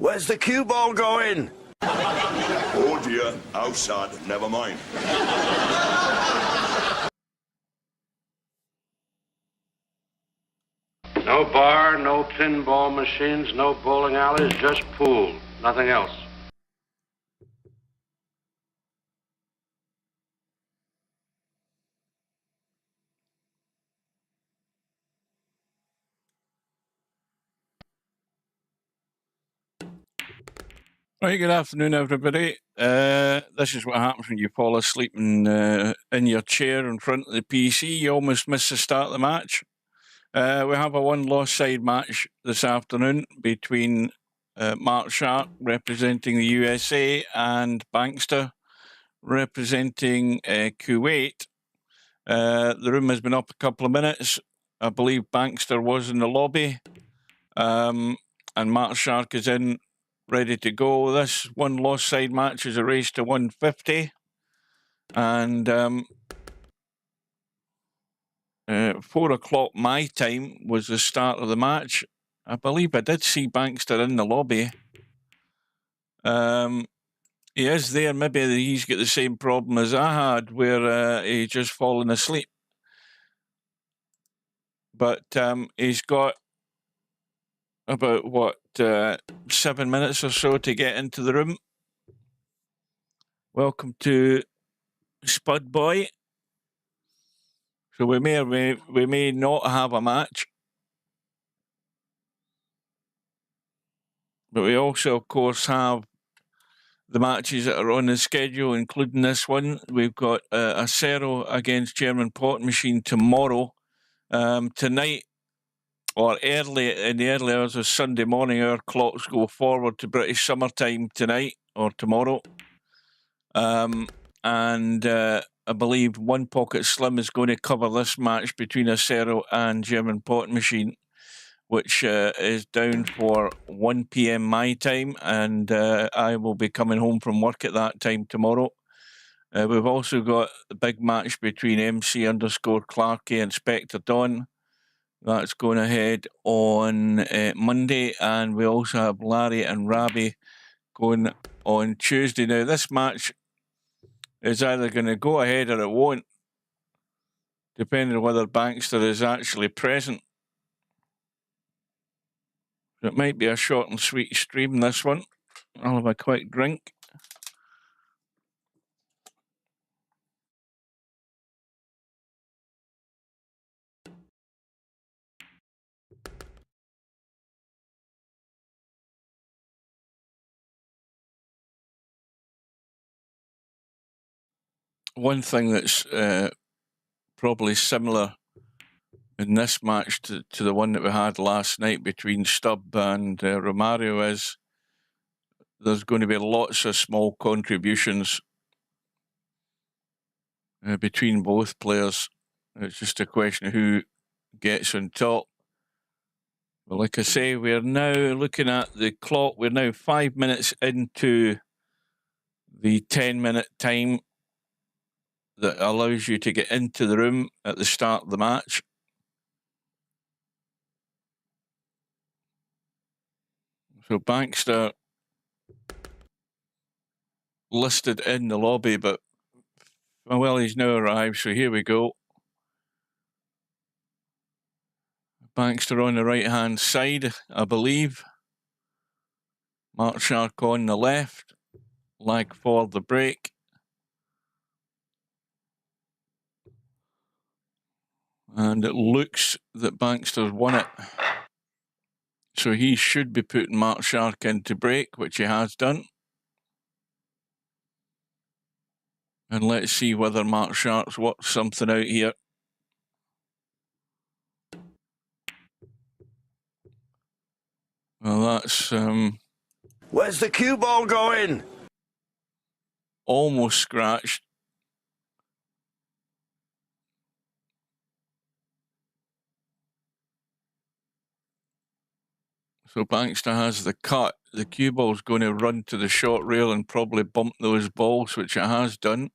Where's the cue ball going? Oh dear, how sad, never mind. No bar, no pinball machines, no bowling alleys, just pool, nothing else. Right, good afternoon, everybody. This is what happens when you fall asleep in your chair in front of the PC. You almost miss the start of the match. We have a one-loss side match this afternoon between MarkShark, representing the USA, and Bankster, representing Kuwait. The room has been up a couple of minutes. I believe Bankster was in the lobby, and MarkShark is in, ready to go. This one-loss side match is a race to 150, and 4 o'clock my time was the start of the match. I believe I did see Bankster in the lobby. He is there. Maybe he's got the same problem as I had, where he just fallen asleep. But he's got about, what, 7 minutes or so to get into the room. Welcome to Spud Boy. So we may or we may not have a match. But we also, of course, have the matches that are on the schedule, including this one. We've got Acero against German Pot Machine tomorrow. Tonight, or early in the early hours of Sunday morning, our clocks go forward to British summertime tonight or tomorrow. I believe One Pocket Slim is going to cover this match between Acero and German Pot Machine, which is down for 1 p.m. my time, and I will be coming home from work at that time tomorrow. We've also got the big match between MC_Clarky and Spectre Dawn. That's going ahead on Monday, and we also have Larry and Rabi going on Tuesday. Now, this match is either going to go ahead or it won't, depending on whether Bankster is actually present. It might be a short and sweet stream, this one. I'll have a quick drink. One thing that's probably similar in this match to the one that we had last night between Stubb and Romario is there's going to be lots of small contributions between both players. It's just a question of who gets on top. But like I say, we're now looking at the clock. We're now 5 minutes into the 10-minute time that allows you to get into the room at the start of the match. So Bankster listed in the lobby, but well, he's now arrived, so here we go. Bankster on the right-hand side, I believe. MarkShark on the left. Lag for the break. And it looks that Bankster's won it. So he should be putting MarkShark into break, which he has done. And let's see whether MarkShark's worked something out here. Well, that's Where's the cue ball going? almost scratched. So Bankster has the cut. The cue ball's going to run to the short rail and probably bump those balls, which it has done,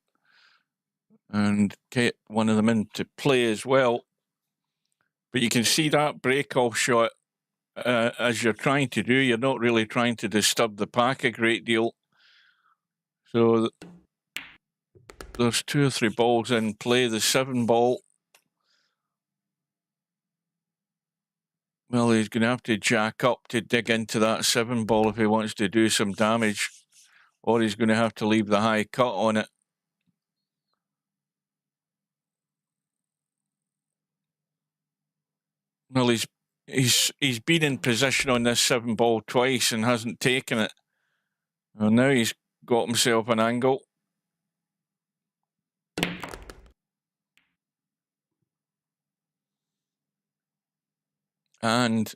and get one of them into play as well. But you can see that break-off shot as you're trying to do. You're not really trying to disturb the pack a great deal. So there's 2 or 3 balls in play. The 7 ball, well, he's going to have to jack up to dig into that 7 ball if he wants to do some damage, or he's going to have to leave the high cut on it. Well, he's been in position on this 7 ball twice and hasn't taken it. Well, now he's got himself an angle. And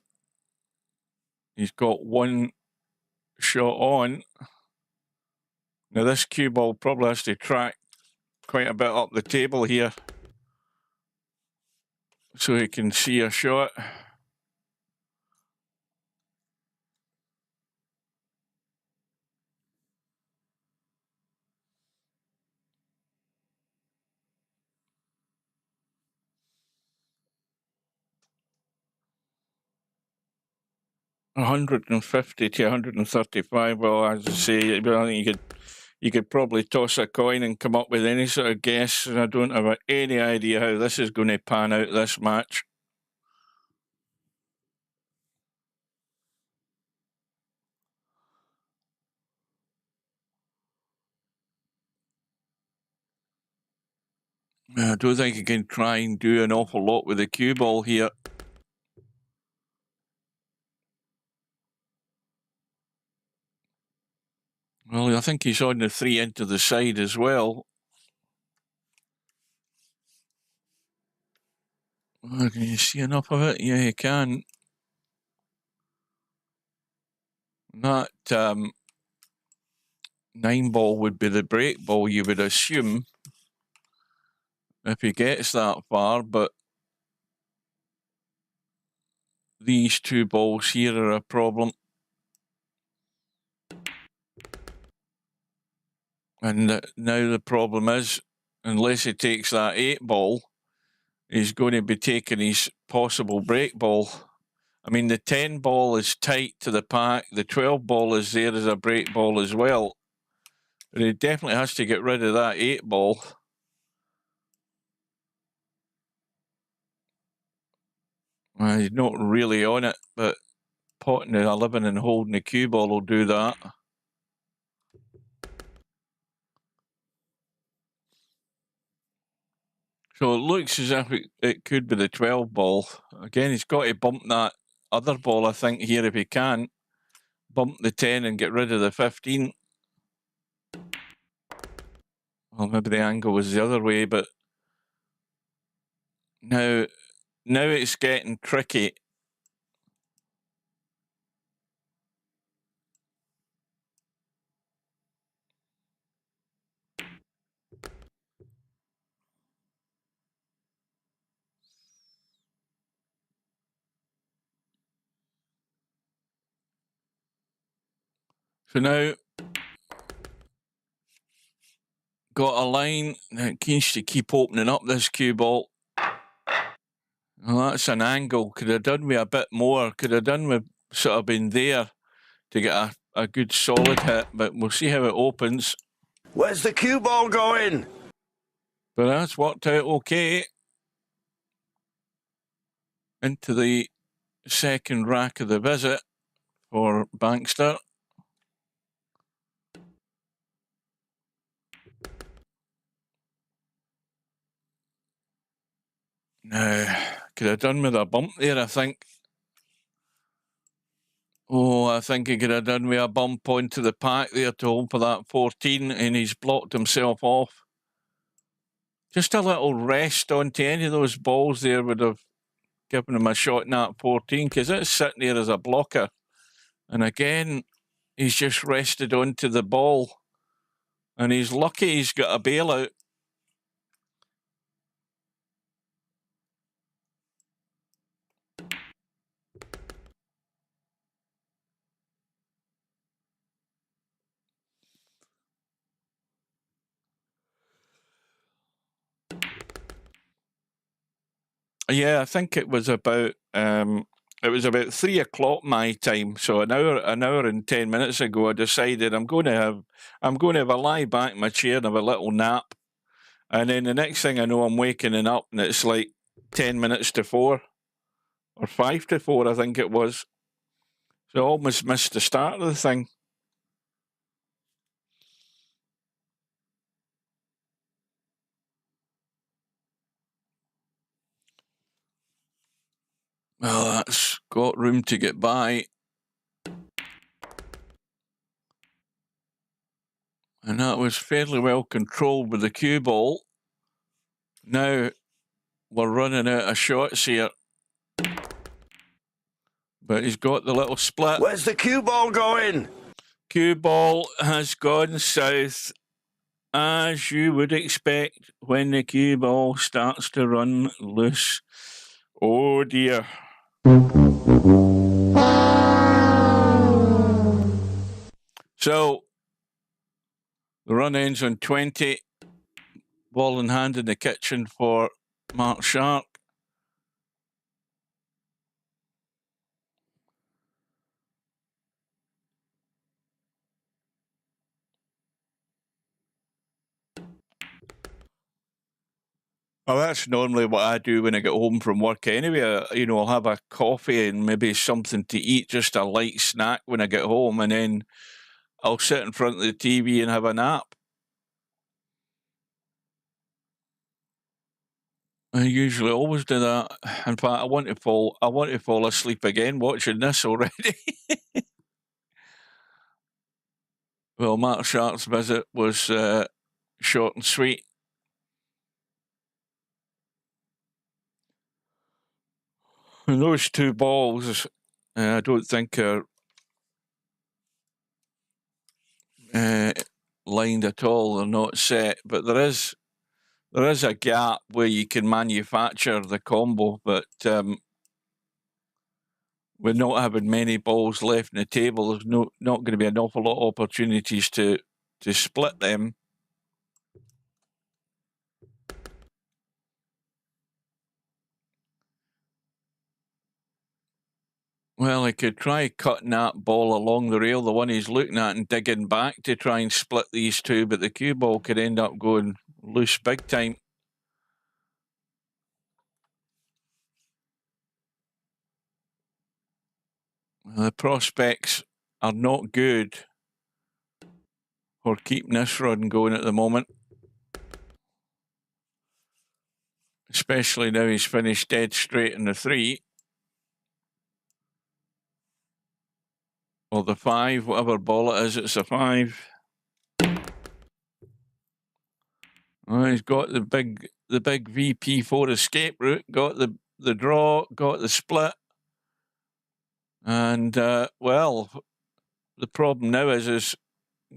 he's got 1 shot on. Now this cue ball probably has to track quite a bit up the table here so he can see a shot. $150 to $135. Well, as I say, I think you could probably toss a coin and come up with any sort of guess. And I don't have any idea how this is going to pan out, this match. I don't think you can try and do an awful lot with the cue ball here. Well, I think he's on the 3 into the side as well. Can you see enough of it? Yeah, you can. That 9 ball would be the break ball, you would assume, if he gets that far, but these 2 balls here are a problem. And now the problem is, unless he takes that 8 ball, he's going to be taking his possible break ball. I mean, the 10 ball is tight to the pack. The 12 ball is there as a break ball as well. But he definitely has to get rid of that 8 ball. Well, he's not really on it, but potting the 11 and holding the cue ball will do that. So it looks as if it could be the 12 ball. Again, he's got to bump that other ball, I think, here if he can. Bump the 10 and get rid of the 15. Well, maybe the angle was the other way, but now it's getting tricky. So now, got a line that needs to keep opening up this cue ball. Well, that's an angle. Could have done with a bit more. Could have done with sort of been there to get a good solid hit, but we'll see how it opens. Where's the cue ball going? But that's worked out okay. Into the 2nd rack of the visit for Bankster. Now, could have done with a bump there, I think. Oh, I think he could have done with a bump onto the pack there to hold for that 14, and he's blocked himself off. Just a little rest onto any of those balls there would have given him a shot in that 14, because it's sitting there as a blocker. And again, he's just rested onto the ball. And he's lucky he's got a bailout. Yeah, I think it was about it was about 3 o'clock my time. So an hour and 10 minutes ago, I decided I'm going to have a lie back in my chair and have a little nap. And then the next thing I know, I'm waking up and it's like 10 minutes to 4 or 5 to 4, I think it was. So I almost missed the start of the thing. Well, that's got room to get by. And that was fairly well controlled with the cue ball. Now we're running out of shots here. But he's got the little split. Where's the cue ball going? Cue ball has gone south, as you would expect when the cue ball starts to run loose. Oh dear. So the run ends on 20. Ball in hand in the kitchen for MarkShark. Well, that's normally what I do when I get home from work anyway. I'll have a coffee and maybe something to eat, just a light snack when I get home, and then I'll sit in front of the TV and have a nap. I usually always do that. In fact, I want to fall asleep again watching this already. Well, MarkShark's visit was short and sweet. And those two balls, I don't think are lined at all. They're not set, but there is a gap where you can manufacture the combo, but with not having many balls left in the table, there's not going to be an awful lot of opportunities to split them. Well, he could try cutting that ball along the rail, the one he's looking at, and digging back to try and split these two, but the cue ball could end up going loose big time. The prospects are not good for keeping this run going at the moment. Especially now he's finished dead straight in the 3. Or the 5, whatever ball it is, it's a 5. Well, he's got the big VP4 escape route, got the draw, got the split. And, well, the problem now is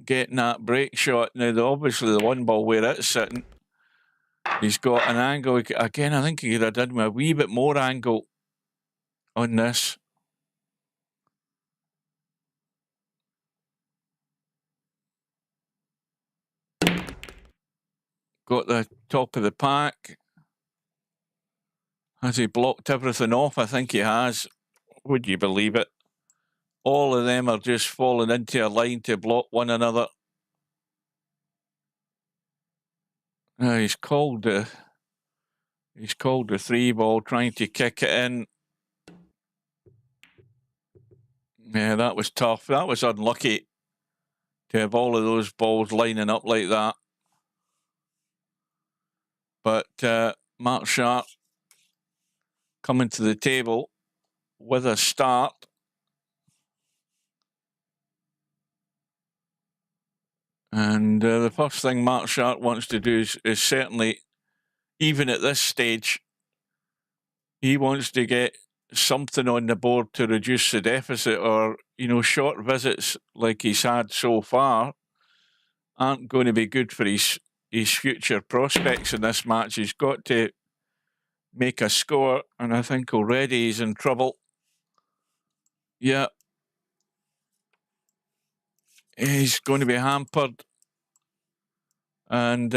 getting that break shot. Now, obviously, the one ball where it's sitting, he's got an angle. Again, I think he could have done with a wee bit more angle on this. Got the top of the pack. Has he blocked everything off? I think he has. Would you believe it? All of them are just falling into a line to block one another. Now he's called the 3 ball, trying to kick it in. Yeah, that was tough. That was unlucky to have all of those balls lining up like that. But MarkShark coming to the table with a start. And the first thing MarkShark wants to do is certainly, even at this stage, he wants to get something on the board to reduce the deficit, or, short visits like he's had so far aren't going to be good for his future prospects in this match. He's got to make a score, and I think already he's in trouble. Yeah. He's going to be hampered. And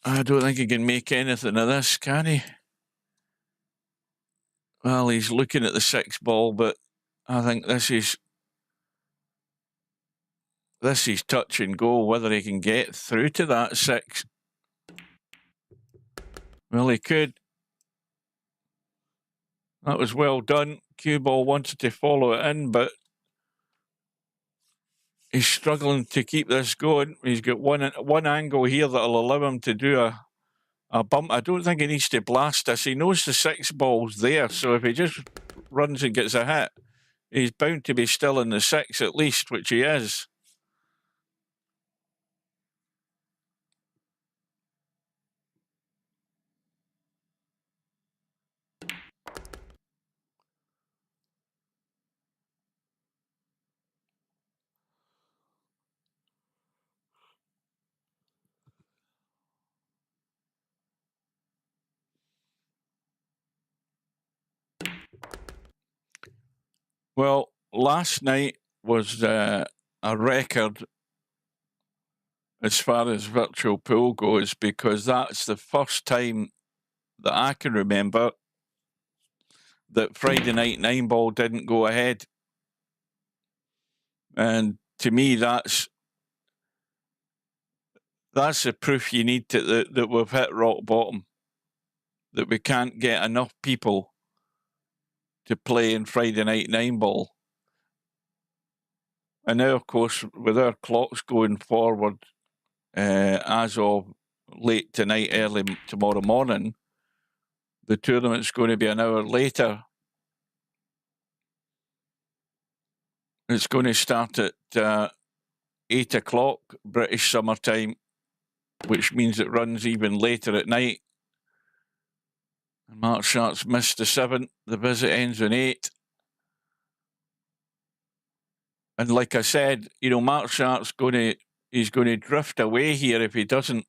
I don't think he can make anything of this, can he? Well, he's looking at the 6 ball, but I think this is touch and go, whether he can get through to that 6. Well, he could. That was well done. Cue ball wanted to follow it in, but he's struggling to keep this going. He's got one angle here that'll allow him to do a bump. I don't think he needs to blast this. He knows the 6 ball's there, so if he just runs and gets a hit, he's bound to be still in the 6 at least, which he is. Well, last night was a record as far as virtual pool goes, because that's the first time that I can remember that Friday night 9 ball didn't go ahead. And to me, that's the proof you need that we've hit rock bottom, that we can't get enough people to play in Friday night 9 ball. And now, of course, with our clocks going forward as of late tonight, early tomorrow morning, the tournament's going to be an hour later. It's going to start at 8 o'clock British summertime, which means it runs even later at night. MarkShark's missed the 7. The visit ends on 8. And like I said, MarkShark's he's going to drift away here if he doesn't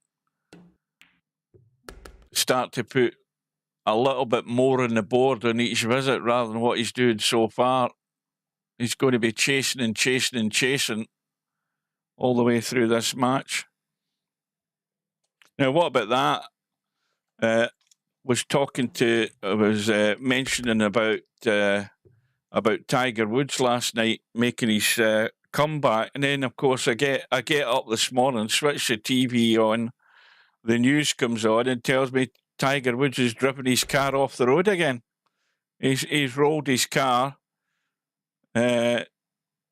start to put a little bit more on the board on each visit rather than what he's doing so far. He's going to be chasing and chasing and chasing all the way through this match. Now, what about that? Was mentioning about Tiger Woods last night making his comeback, and then of course I get up this morning, switch the TV on, the news comes on and tells me Tiger Woods has driven his car off the road again. He's rolled his car under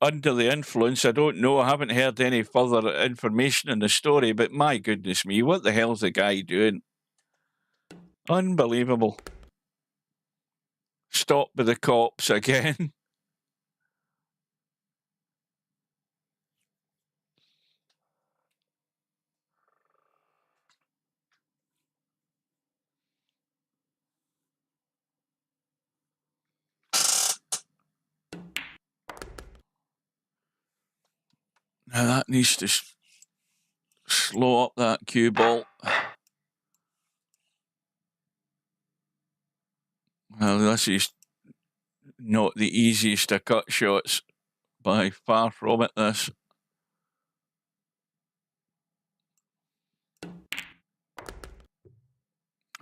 the influence. I don't know. I haven't heard any further information in the story, but my goodness me, what the hell's the guy doing? Unbelievable. Stopped by the cops again. Now that needs to slow up that cue ball. Well, this is not the easiest of cut shots, by far from it, this.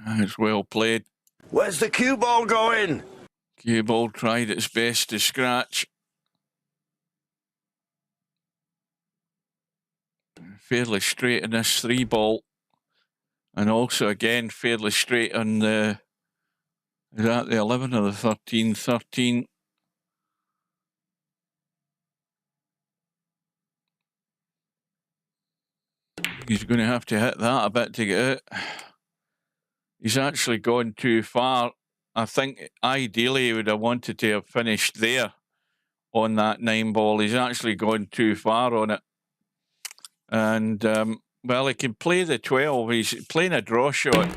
It's well played. Where's the cue ball going? Cue ball tried its best to scratch. Fairly straight in this 3 ball. And also, again, fairly straight on the... Is that the 11 or the 13? 13. He's going to have to hit that a bit to get out. He's actually gone too far. I think ideally he would have wanted to have finished there on that 9 ball. He's actually gone too far on it. And, well, he can play the 12. He's playing a draw shot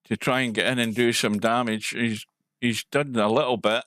to try and get in and do some damage. He's done a little bit.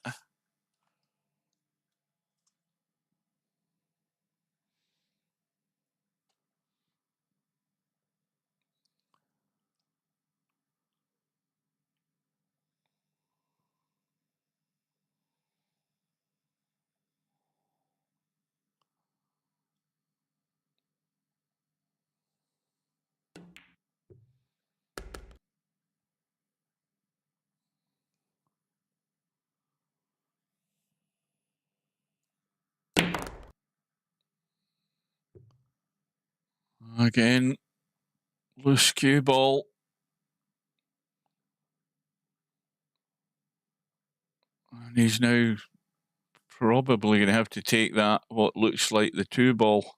Again, loose cue ball. And he's now probably going to have to take that, what looks like the 2-ball,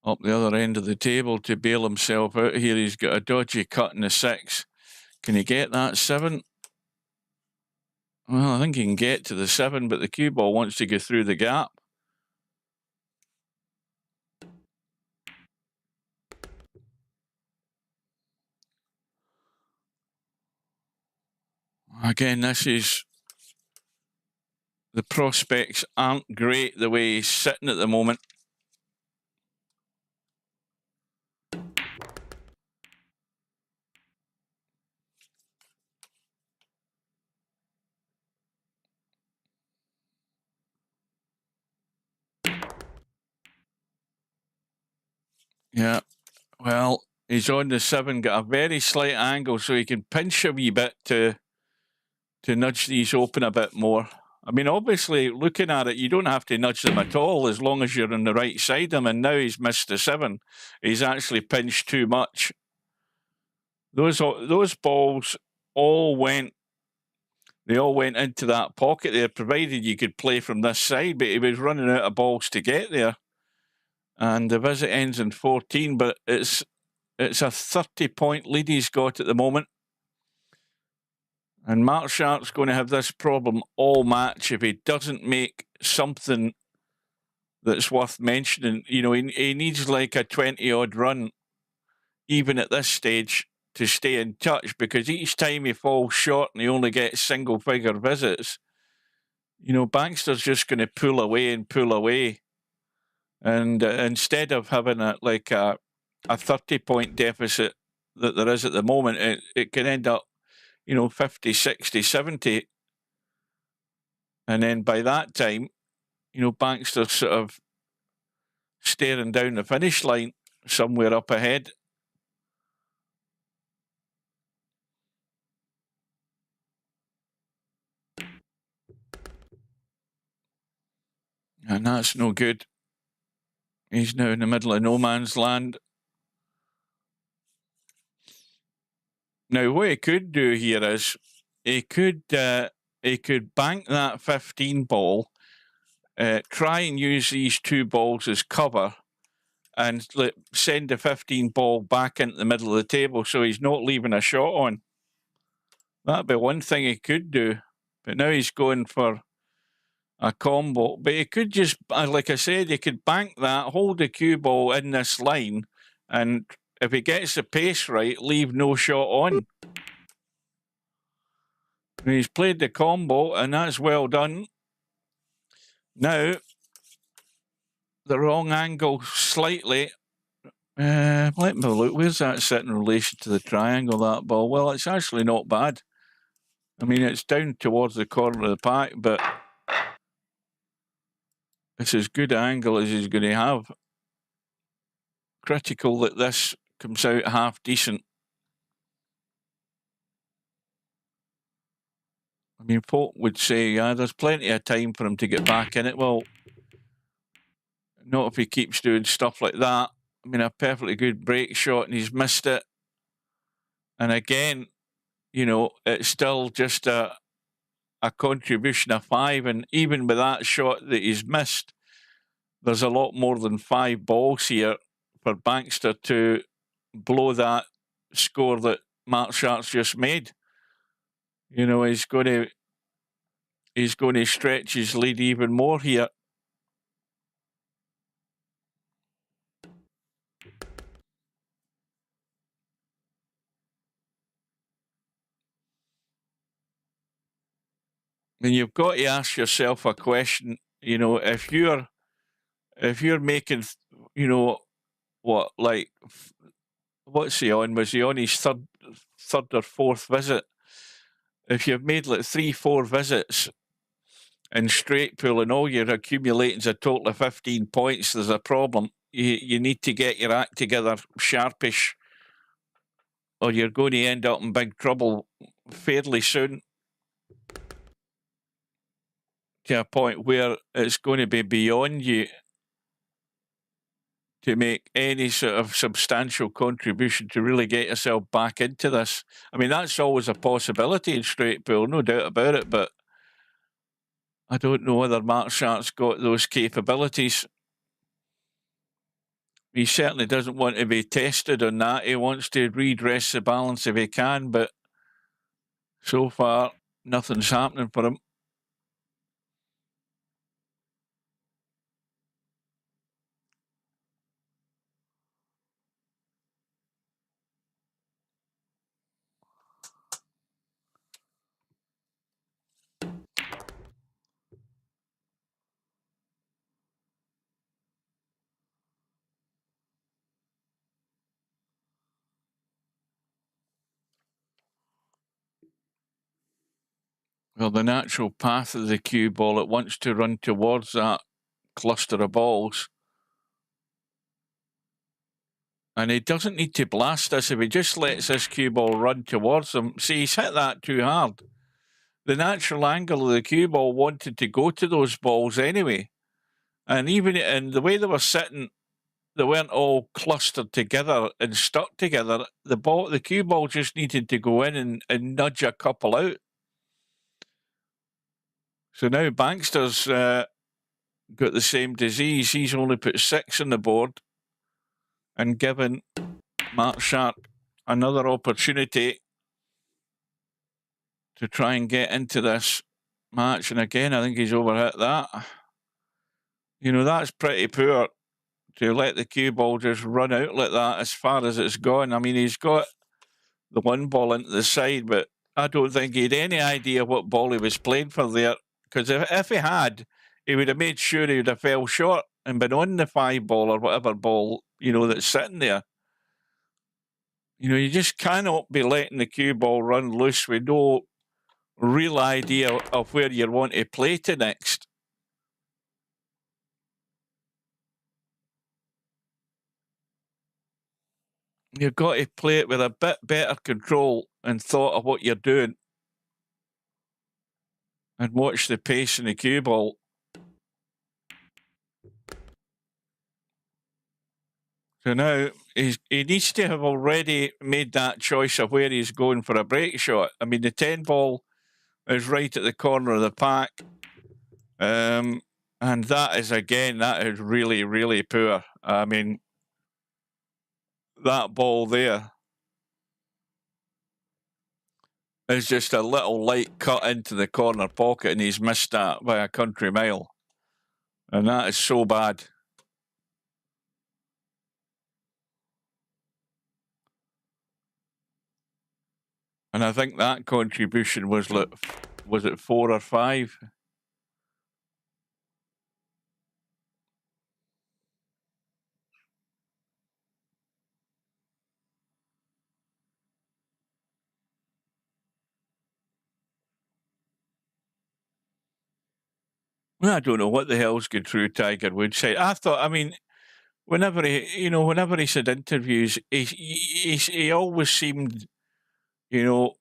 up the other end of the table to bail himself out here. He's got a dodgy cut in the 6. Can he get that 7? Well, I think he can get to the 7, but the cue ball wants to go through the gap. Again, this is... the prospects aren't great the way he's sitting at the moment. Yeah, well, he's on the 7, got a very slight angle, so he can pinch a wee bit to nudge these open a bit more. I mean, obviously, looking at it, you don't have to nudge them at all as long as you're on the right side of them. And now he's missed the 7. He's actually pinched too much. Those balls all went... they all went into that pocket there, provided you could play from this side, but he was running out of balls to get there. And the visit ends in 14, but it's a 30-point lead he's got at the moment. And MarkShark's going to have this problem all match if he doesn't make something that's worth mentioning. You know, he needs like a 20-odd run, even at this stage, to stay in touch, because each time he falls short and he only gets single-figure visits, you know, Bankster's just going to pull away and pull away. And instead of having a 30-point deficit that there is at the moment, it can end up, you know, 50, 60, 70. And then by that time, you know, Bankster's sort of staring down the finish line somewhere up ahead. And that's no good. He's now in the middle of no man's land. Now, what he could do here is he could bank that 15 ball, try and use these 2 balls as cover, and send the 15 ball back into the middle of the table so he's not leaving a shot on. That'd be one thing he could do. But now he's going for a combo. But he could just, like I said, he could bank that, hold the cue ball in this line, and if he gets the pace right, leave no shot on. And he's played the combo, and that's well done. Now, the wrong angle slightly. Let me look. Where's that sit in relation to the triangle, that ball? Well, it's actually not bad. I mean, it's down towards the corner of the pack, but it's as good an angle as he's going to have. Critical that this comes out half decent. I mean, folk would say, yeah, there's plenty of time for him to get back in it. Well, not if he keeps doing stuff like that. I mean, a perfectly good break shot and he's missed it. And again, you know, it's still just a contribution of 5. And even with that shot that he's missed, there's a lot more than 5 balls here for Bankster to blow that score that MarkShark's just made. You know, he's going to stretch his lead even more here. And you've got to ask yourself a question. You know, if you're making, you know, what, like, what's he on? Was he on his third or fourth visit? If you've made like 3-4 visits in straight pool and all you're accumulating is a total of 15 points, there's a problem. You need to get your act together sharpish, or you're going to end up in big trouble fairly soon, to a point where it's going to be beyond you. to make any sort of substantial contribution to really get yourself back into this. I mean, that's always a possibility in straight pool, no doubt about it, but I don't know whether MarkShark's got those capabilities. He certainly doesn't want to be tested on that. He wants to redress the balance if he can, but so far, nothing's happening for him. Well, the natural path of the cue ball, it wants to run towards that cluster of balls. And he doesn't need to blast this if he just lets this cue ball run towards him. See, he's hit that too hard. The natural angle of the cue ball wanted to go to those balls anyway. And even in the way they were sitting, they weren't all clustered together and stuck together. The cue ball just needed to go in and nudge a couple out. So now Bankster's got the same disease. He's only put 6 on the board and given MarkShark another opportunity to try and get into this match. And again, I think he's overhit that. You know, that's pretty poor to let the cue ball just run out like that as far as it's gone. I mean, he's got the one ball into the side, but I don't think he had any idea what ball he was playing for there. Because if he had, he would have made sure he would have fell short and been on the 5 ball or whatever ball, you know, that's sitting there. You know, you just cannot be letting the cue ball run loose with no real idea of where you want to play to next. You've got to play it with a bit better control and thought of what you're doing. And watch the pace in the cue ball. So now he needs to have already made that choice of where he's going for a break shot. I mean, the 10 ball is right at the corner of the pack. And that is, again, that is really, really poor. I mean, that ball there is just a little light cut into the corner pocket, and he's missed that by a country mile. And that is so bad. And I think that contribution was it 4 or 5? I don't know what the hell's going through Tiger Woods' head. I thought, I mean, whenever he said interviews, he always seemed, you know,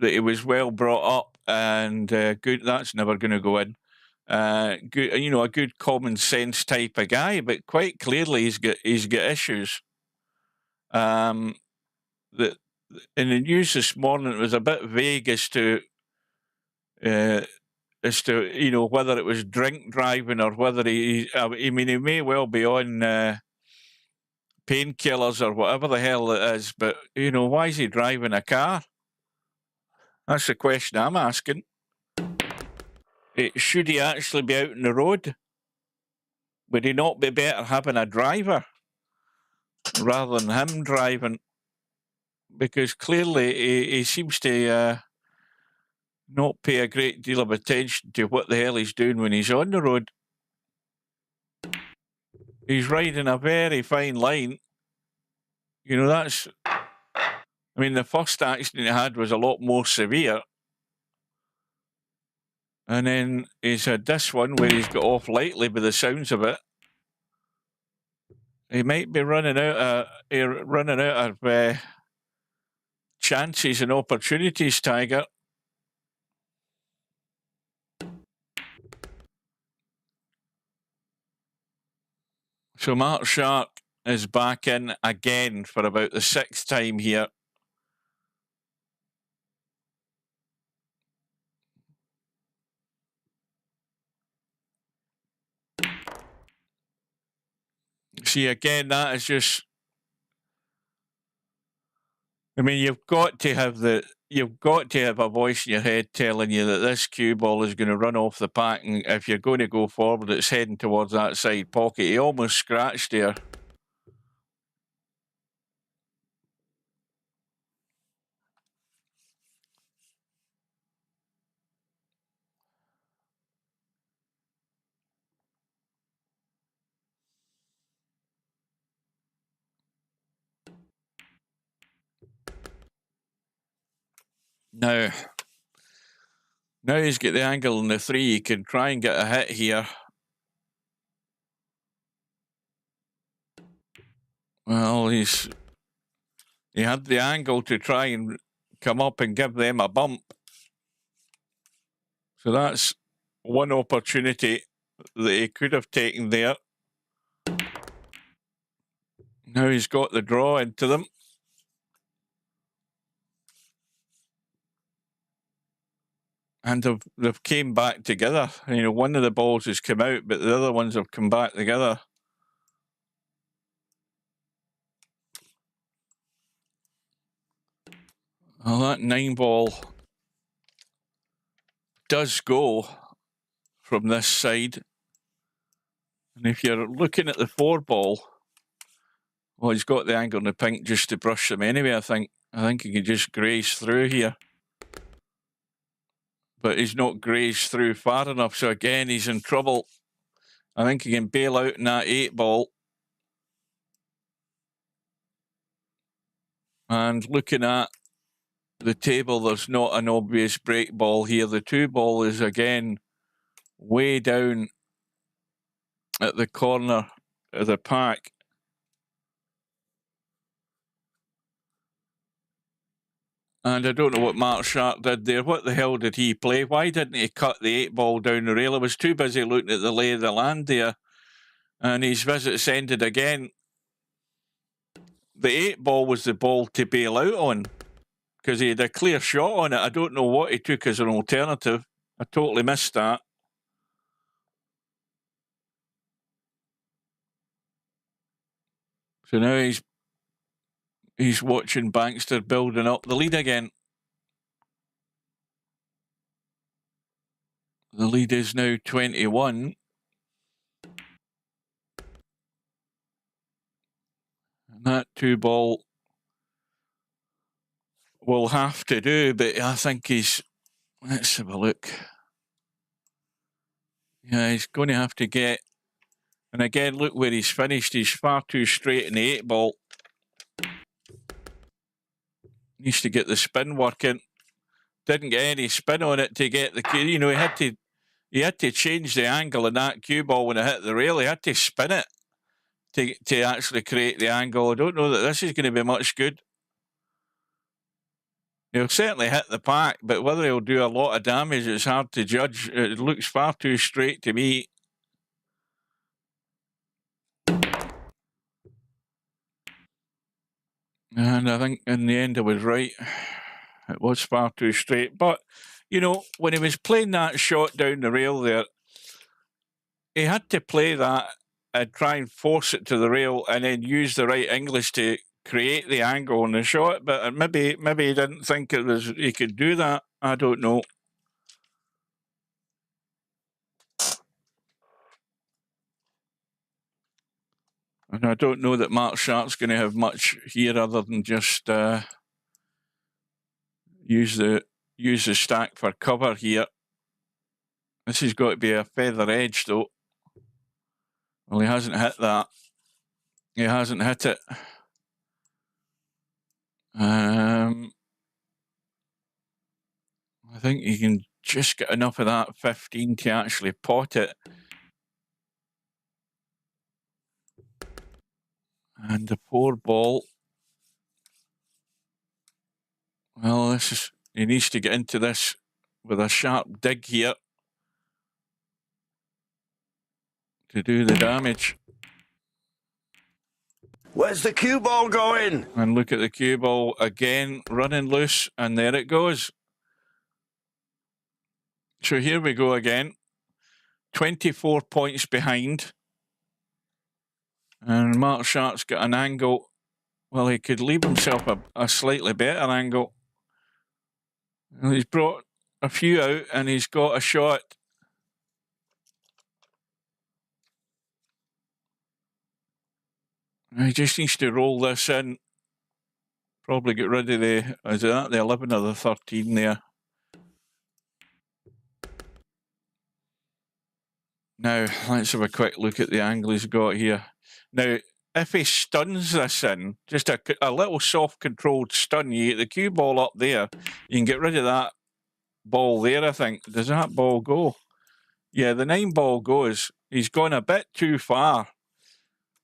that he was well brought up and good. That's never going to go in. Good, you know, a good common sense type of guy, but quite clearly he's got issues. And the news this morning was a bit vague as to you know, whether it was drink driving or whether I mean, he may well be on painkillers or whatever the hell it is, but, you know, why is he driving a car? That's the question I'm asking. Should he actually be out on the road? Would he not be better having a driver rather than him driving? Because clearly he seems to not pay a great deal of attention to what the hell he's doing when he's on the road. He's riding a very fine line. You know, that's... I mean, the first accident he had was a lot more severe. And then he's had this one where he's got off lightly by the sounds of it. He might be running out of chances and opportunities, Tiger. So MarkShark is back in again for about the 6th time here. See, again, that is just, I mean, you've got to have a voice in your head telling you that this cue ball is going to run off the pack, and if you're going to go forward, it's heading towards that side pocket. He almost scratched there. Now he's got the angle in the 3. He can try and get a hit here. Well, he had the angle to try and come up and give them a bump. So that's one opportunity that he could have taken there. Now he's got the draw into them. And they've came back together. You know, one of the balls has come out, but the other ones have come back together. Well, that 9 ball does go from this side. And if you're looking at the 4 ball, well, he's got the angle in the pink just to brush them anyway, I think. I think he can just graze through here. But he's not grazed through far enough, so again, he's in trouble. I think he can bail out in that 8 ball. And looking at the table, there's not an obvious break ball here. The 2 ball is, again, way down at the corner of the pack. And I don't know what MarkShark did there. What the hell did he play? Why didn't he cut the 8 ball down the rail? I was too busy looking at the lay of the land there. And his visit's ended again. The 8 ball was the ball to bail out on, because he had a clear shot on it. I don't know what he took as an alternative. I totally missed that. So now he's watching Bankster building up the lead again. The lead is now 21. And that 2 ball will have to do, but I think let's have a look. Yeah, he's going to have to get, and again, look where he's finished. He's far too straight in the 8 ball. Needs to get the spin working. Didn't get any spin on it to get the cue. You know, he had to change the angle in that cue ball when it hit the rail. He had to spin it to actually create the angle. I don't know that this is going to be much good. He'll certainly hit the pack, but whether he'll do a lot of damage, it's hard to judge. It looks far too straight to me. And I think in the end I was right. It was far too straight. But, you know, when he was playing that shot down the rail there, he had to play that and try and force it to the rail and then use the right English to create the angle on the shot. But maybe he didn't think he could do that. I don't know. And I don't know that MarkShark's going to have much here other than just use the stack for cover here. This has got to be a feather edge, though. Well, he hasn't hit that. He hasn't hit it. I think he can just get enough of that 15 to actually pot it. And the 4 ball. Well, he needs to get into this with a sharp dig here to do the damage. Where's the cue ball going? And look at the cue ball again, running loose, and there it goes. So here we go again. 24 points behind. And MarkShark's got an angle. Well, he could leave himself a slightly better angle. Well, he's brought a few out and he's got a shot. He just needs to roll this in. Probably get rid of is that the 11 or the 13 there? Now, let's have a quick look at the angle he's got here. Now, if he stuns this in, just a little soft controlled stun, you get the cue ball up there, you can get rid of that ball there, I think. Does that ball go? Yeah, the 9 ball goes. He's gone a bit too far,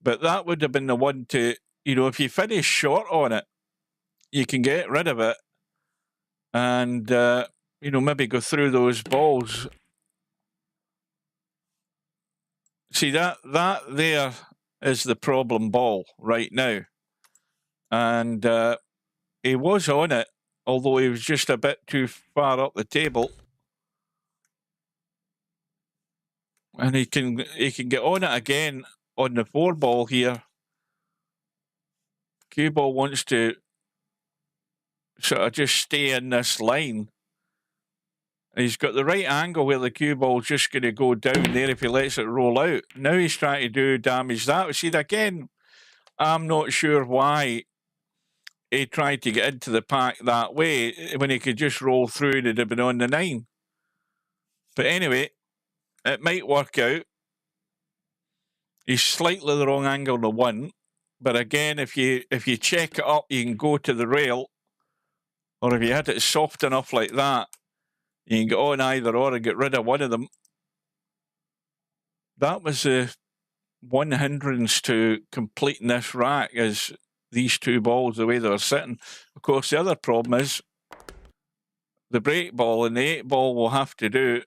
but that would have been the one to, if you finish short on it, you can get rid of it and, maybe go through those balls. See, that there is the problem ball right now. And he was on it, although he was just a bit too far up the table. And he can get on it again on the 4 ball here. Cue ball wants to sort of just stay in this line. He's got the right angle where the cue ball's just going to go down there if he lets it roll out. Now he's trying to do damage that. See, again, I'm not sure why he tried to get into the pack that way when he could just roll through and it'd have been on the 9. But anyway, it might work out. He's slightly the wrong angle on the 1. But again, if you check it up, you can go to the rail. Or if you hit it soft enough like that, you can get on either or and get rid of one of them. That was the one hindrance to completing this rack, is these 2 balls, the way they're sitting. Of course, the other problem is the break ball and the 8 ball will have to do.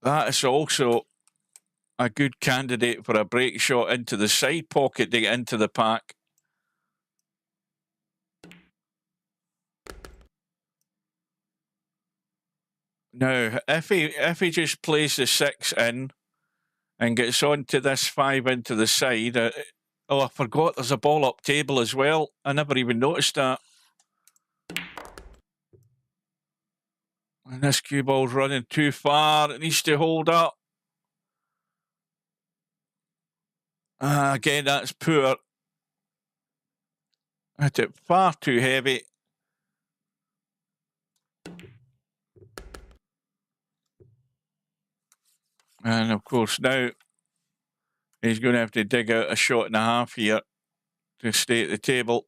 That is also a good candidate for a break shot into the side pocket to get into the pack. Now, if he just plays the 6 in and gets onto this 5 into the side, I forgot there's a ball up table as well. I never even noticed that. And this cue ball's running too far. It needs to hold up. Again, that's poor. Hit it far too heavy. And of course, now he's going to have to dig out a shot and a half here to stay at the table.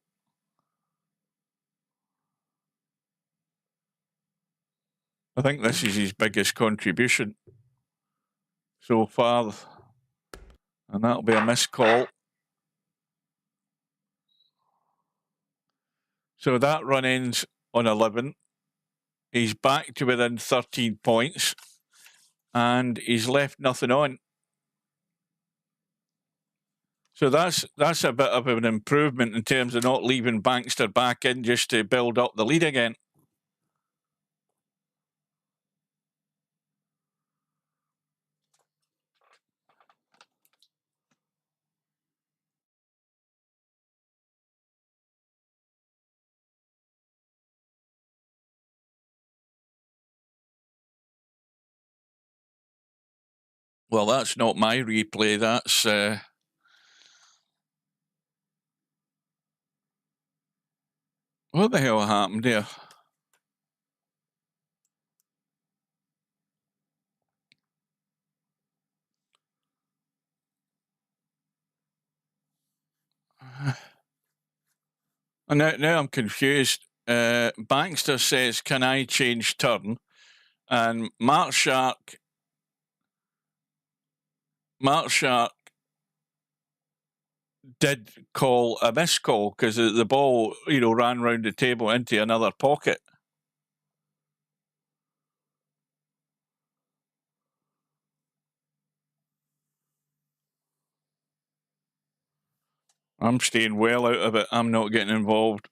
I think this is his biggest contribution so far. And that'll be a missed call. So that run ends on 11. He's back to within 13 points. And he's left nothing on. So that's a bit of an improvement in terms of not leaving Bankster back in just to build up the lead again. Well, that's not my replay. That's what the hell happened here? And now I'm confused. Bankster says, "Can I change turn?" And MarkShark did call a missed call because the ball, ran round the table into another pocket. I'm staying well out of it. I'm not getting involved.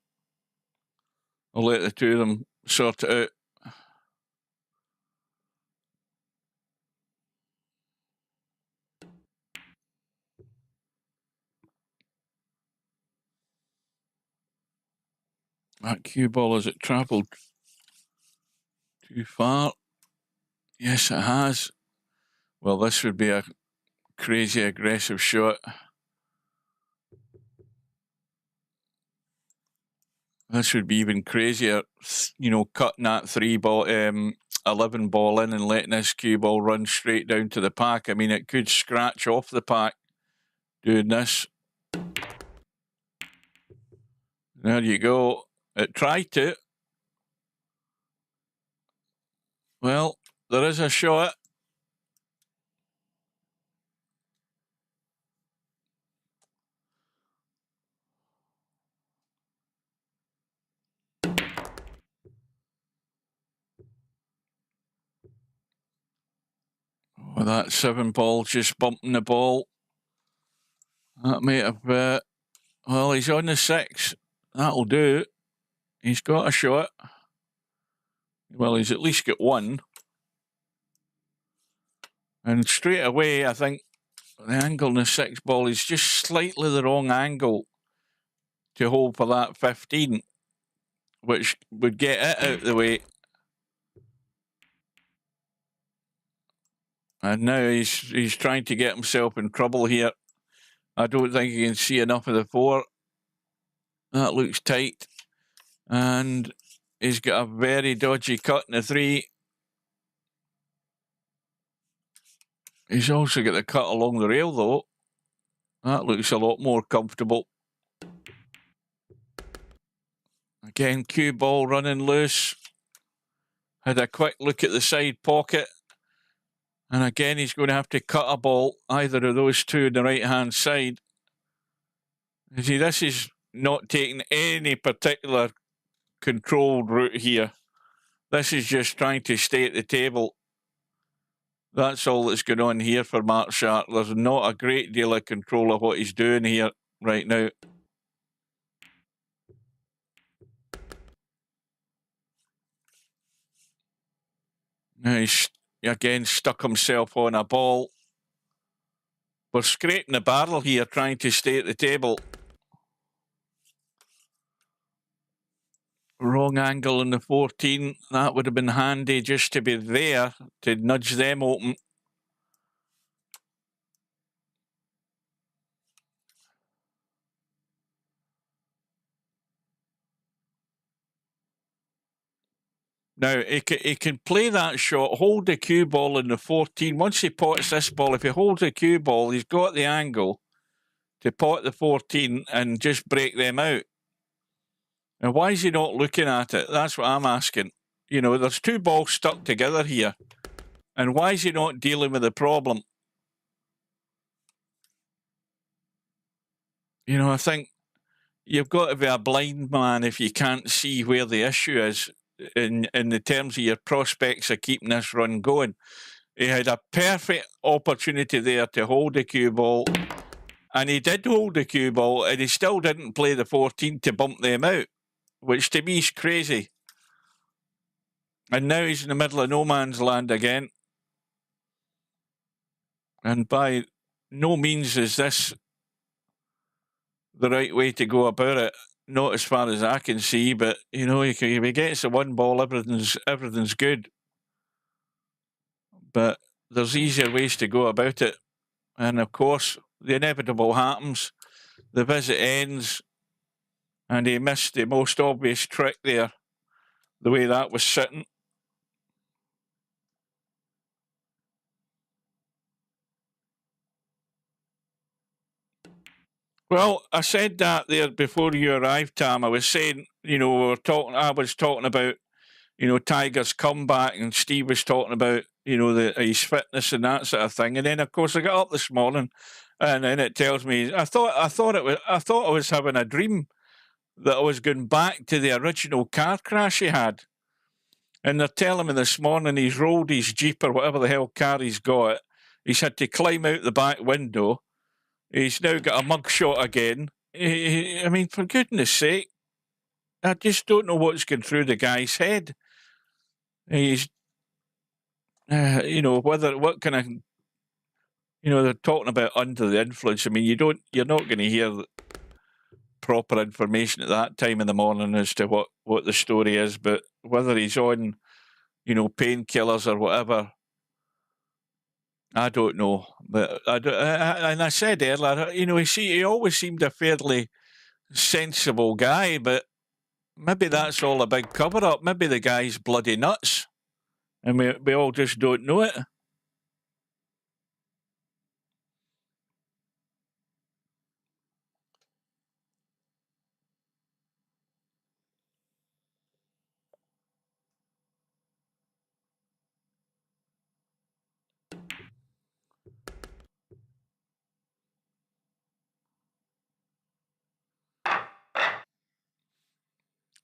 I'll let the two of them sort it out. That cue ball, has it travelled too far? Yes, it has. Well, this would be a crazy aggressive shot. This would be even crazier, you know, cutting that 11 ball in and letting this cue ball run straight down to the pack. I mean, it could scratch off the pack doing this. There you go. It tried to. Well, there is a shot. Oh, that 7 ball just bumping the ball. That might have, well, he's on the 6. That'll do. He's got a shot. Well, he's at least got one. And straight away, I think the angle on the 6 ball is just slightly the wrong angle to hold for that 15, which would get it out of the way. And now he's trying to get himself in trouble here. I don't think he can see enough of the 4. That looks tight. And he's got a very dodgy cut in the 3. He's also got the cut along the rail, though. That looks a lot more comfortable. Again, cue ball running loose. Had a quick look at the side pocket. And again, he's going to have to cut a ball, either of those two on the right-hand side. You see, this is not taking any particular controlled route here. This is just trying to stay at the table. That's all that's going on here for MarkShark. There's not a great deal of control of what he's doing here right now. Now he's again stuck himself on a ball. We're scraping the barrel here, trying to stay at the table. Wrong angle in the 14. That would have been handy just to be there to nudge them open. Now, he can play that shot, hold the cue ball in the 14. Once he pots this ball, if he holds the cue ball, he's got the angle to pot the 14 and just break them out. Now, why is he not looking at it? That's what I'm asking. You know, there's 2 balls stuck together here. And why is he not dealing with the problem? You know, I think you've got to be a blind man if you can't see where the issue is in the terms of your prospects of keeping this run going. He had a perfect opportunity there to hold the cue ball, and he did hold the cue ball, and he still didn't play the 14 to bump them out, which to me is crazy. And now he's in the middle of no man's land again. And by no means is this the right way to go about it. Not as far as I can see, but, you know, if he gets the 1 ball, everything's good. But there's easier ways to go about it. And, of course, the inevitable happens. The visit ends, and he missed the most obvious trick there, the way that was sitting. Well, I said that there before you arrived, Tam. I was saying, you know, I was talking about, you know, Tiger's comeback, and Steve was talking about, you know, his fitness and that sort of thing. And then, of course, I got up this morning, and then it tells me I thought I was having a dream that I was going back to the original car crash he had. And they're telling me this morning he's rolled his Jeep or whatever the hell car he's got. He's had to climb out the back window. He's now got a mugshot again. I mean, for goodness sake, I just don't know what's going through the guy's head. He's, you know, what kind of, you know, they're talking about under the influence. I mean, you're not going to hear proper information at that time in the morning as to what the story is, but whether he's on, you know, painkillers or whatever, I don't know. But and I said earlier, you know, he always seemed a fairly sensible guy, but maybe that's all a big cover up. Maybe the guy's bloody nuts, and we all just don't know it.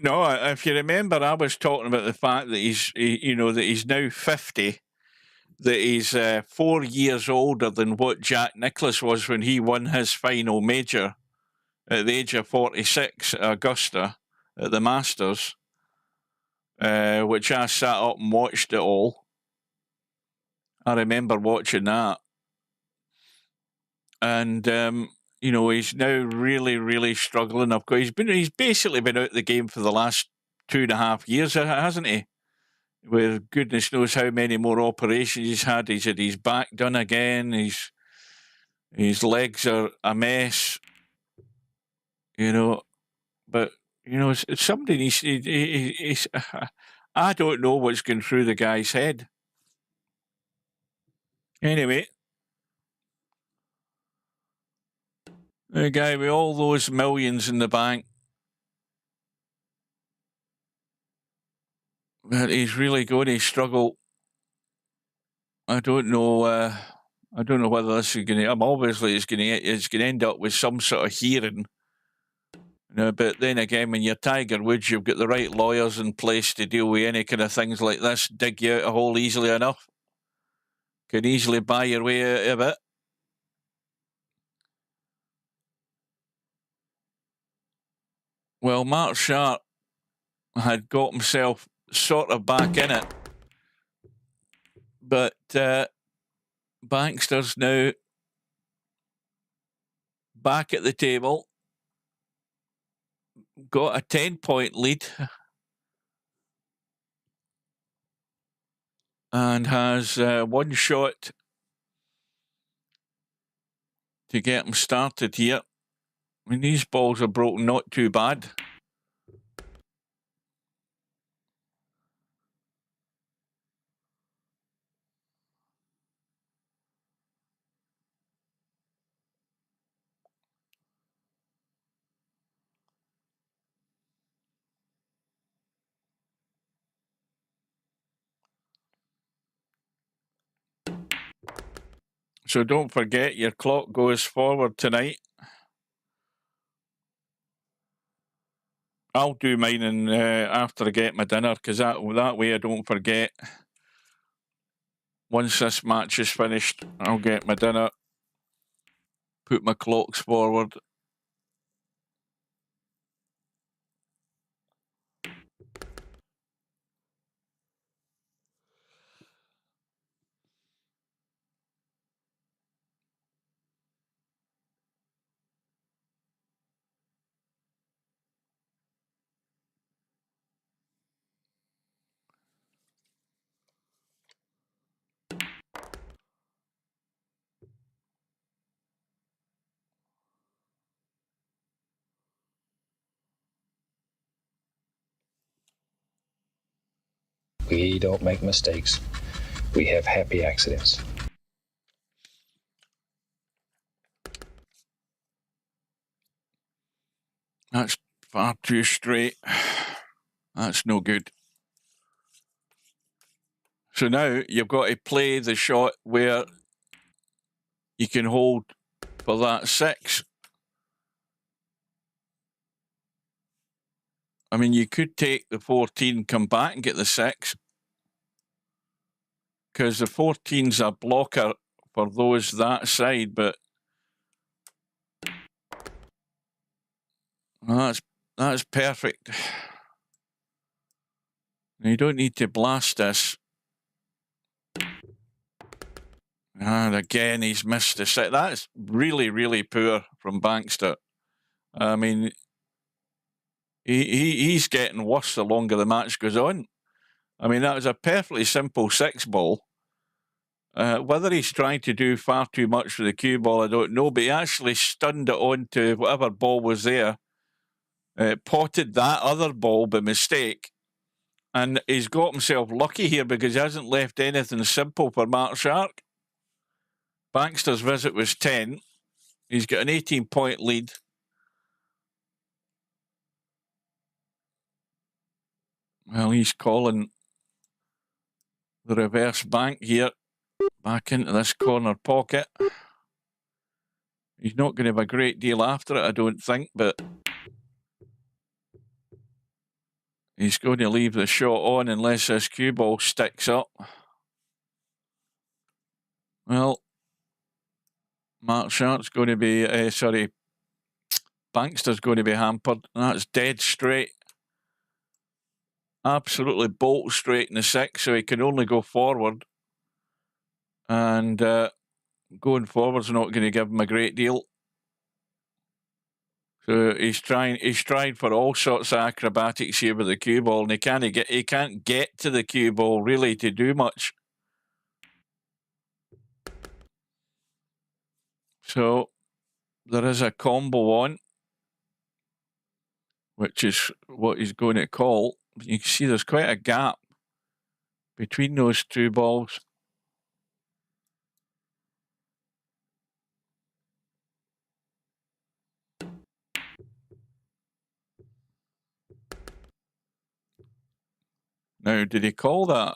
No, if you remember, I was talking about the fact that he's now 50, that he's 4 years older than what Jack Nicklaus was when he won his final major at the age of 46 at Augusta at the Masters, which I sat up and watched it all. I remember watching that. And, you know, he's now really, really struggling. Of course, he's basically been out of the game for the last 2.5 years, hasn't he? Where goodness knows how many more operations he's had. He's had his back done again. His legs are a mess, you know. But, you know, it's something he's I don't know what's going through the guy's head. Anyway, the guy with all those millions in the bank, but he's really going to struggle. I don't know. I don't know whether this is going to. Obviously, it's going to end up with some sort of hearing. You know, but then again, when you're Tiger Woods, you've got the right lawyers in place to deal with any kind of things like this. Dig you out a hole easily enough. Can easily buy your way out of it. Well, MarkShark had got himself sort of back in it, but Bankster's now back at the table, got a 10-point lead, and has one shot to get him started here. I mean, these balls are broken not too bad. So don't forget, your clock goes forward tonight. I'll do mine after I get my dinner, because that way I don't forget. Once this match is finished, I'll get my dinner, put my clocks forward. We don't make mistakes. We have happy accidents. That's far too straight. That's no good. So now you've got to play the shot where you can hold for that 6. I mean, you could take the 14, come back and get the 6, because the 14's a blocker for those that side, but That's perfect. You don't need to blast this. And again, he's missed the set. That's really, really poor from Bankster. I mean, he's getting worse the longer the match goes on. I mean, that was a perfectly simple 6-ball. Whether he's trying to do far too much for the cue ball, I don't know, but he actually stunned it onto whatever ball was there, potted that other ball by mistake, and he's got himself lucky here because he hasn't left anything simple for MarkShark. Bankster's visit was 10. He's got an 18-point lead. Well, he's calling the reverse bank here, back into this corner pocket. He's not going to have a great deal after it, I don't think, but he's going to leave the shot on unless this cue ball sticks up. Well, MarkShark's going to be, Bankster's going to be hampered. That's dead straight. Absolutely bolt straight in the 6, so he can only go forward. And going forward's not going to give him a great deal. So he's trying for all sorts of acrobatics here with the cue ball, and he can't get to the cue ball really to do much. So there is a combo on, which is what he's going to call. You can see there's quite a gap between those two balls. Now, did he call that?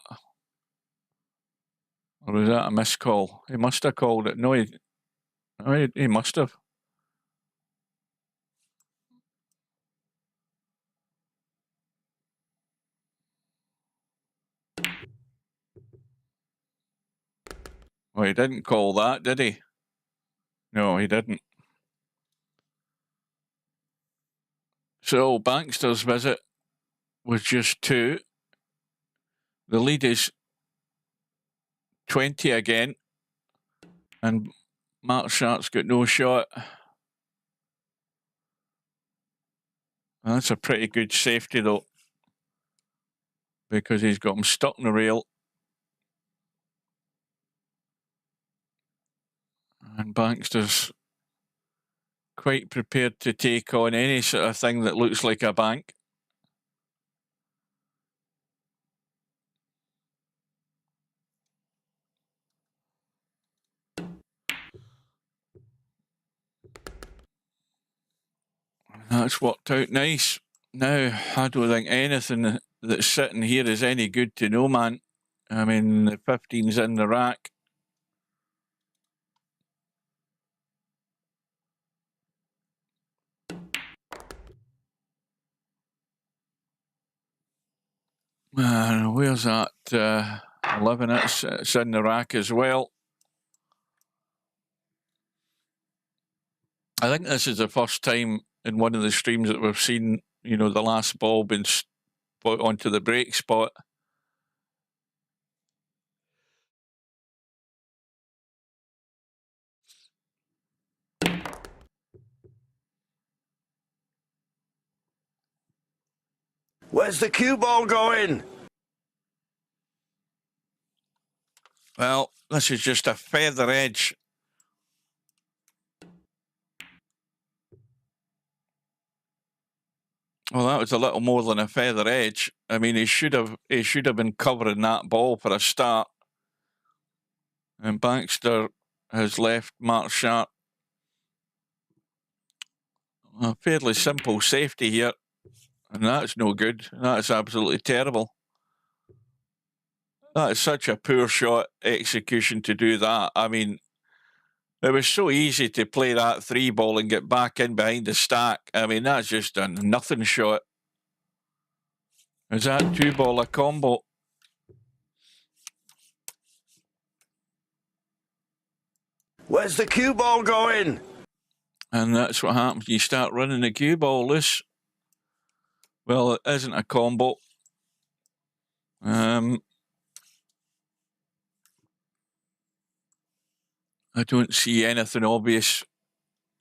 Or was that a missed call? He must have called it. No, he must have. Well, he didn't call that, did he? No, he didn't. So Bankster's visit was just 2. The lead is 20 again. And MarkShark's got no shot. That's a pretty good safety, though, because he's got him stuck in the rail. And Bankster's quite prepared to take on any sort of thing that looks like a bank. That's worked out nice. Now, I don't think anything that's sitting here is any good to no man. I mean, the 15's in the rack. Where's that? 11, it's in the rack as well. I think this is the first time in one of the streams that we've seen, you know, the last ball being put onto the break spot. Where's the cue ball going? Well, this is just a feather edge. Well, that was a little more than a feather edge. I mean, he should have been covering that ball for a start. And Bankster has left MarkShark a fairly simple safety here. And that's no good. That's absolutely terrible. That is such a poor shot execution to do that. I mean, it was so easy to play that 3-ball and get back in behind the stack. I mean, that's just a nothing shot. Is that 2-ball a combo? Where's the cue ball going? And that's what happens. You start running the cue ball loose. Well, it isn't a combo. I don't see anything obvious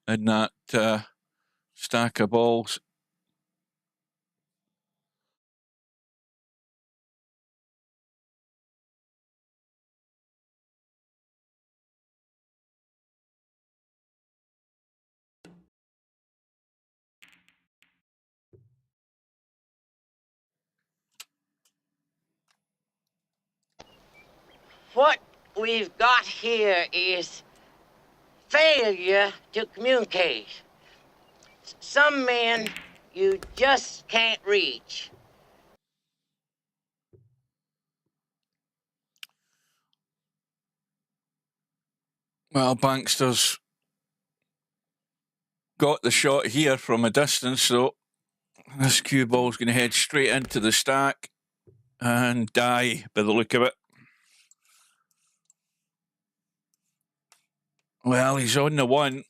in that stack of balls. What we've got here is failure to communicate. Some men you just can't reach. Well, Bankster's got the shot here from a distance, so this cue ball's going to head straight into the stack and die by the look of it. Well, he's on the one.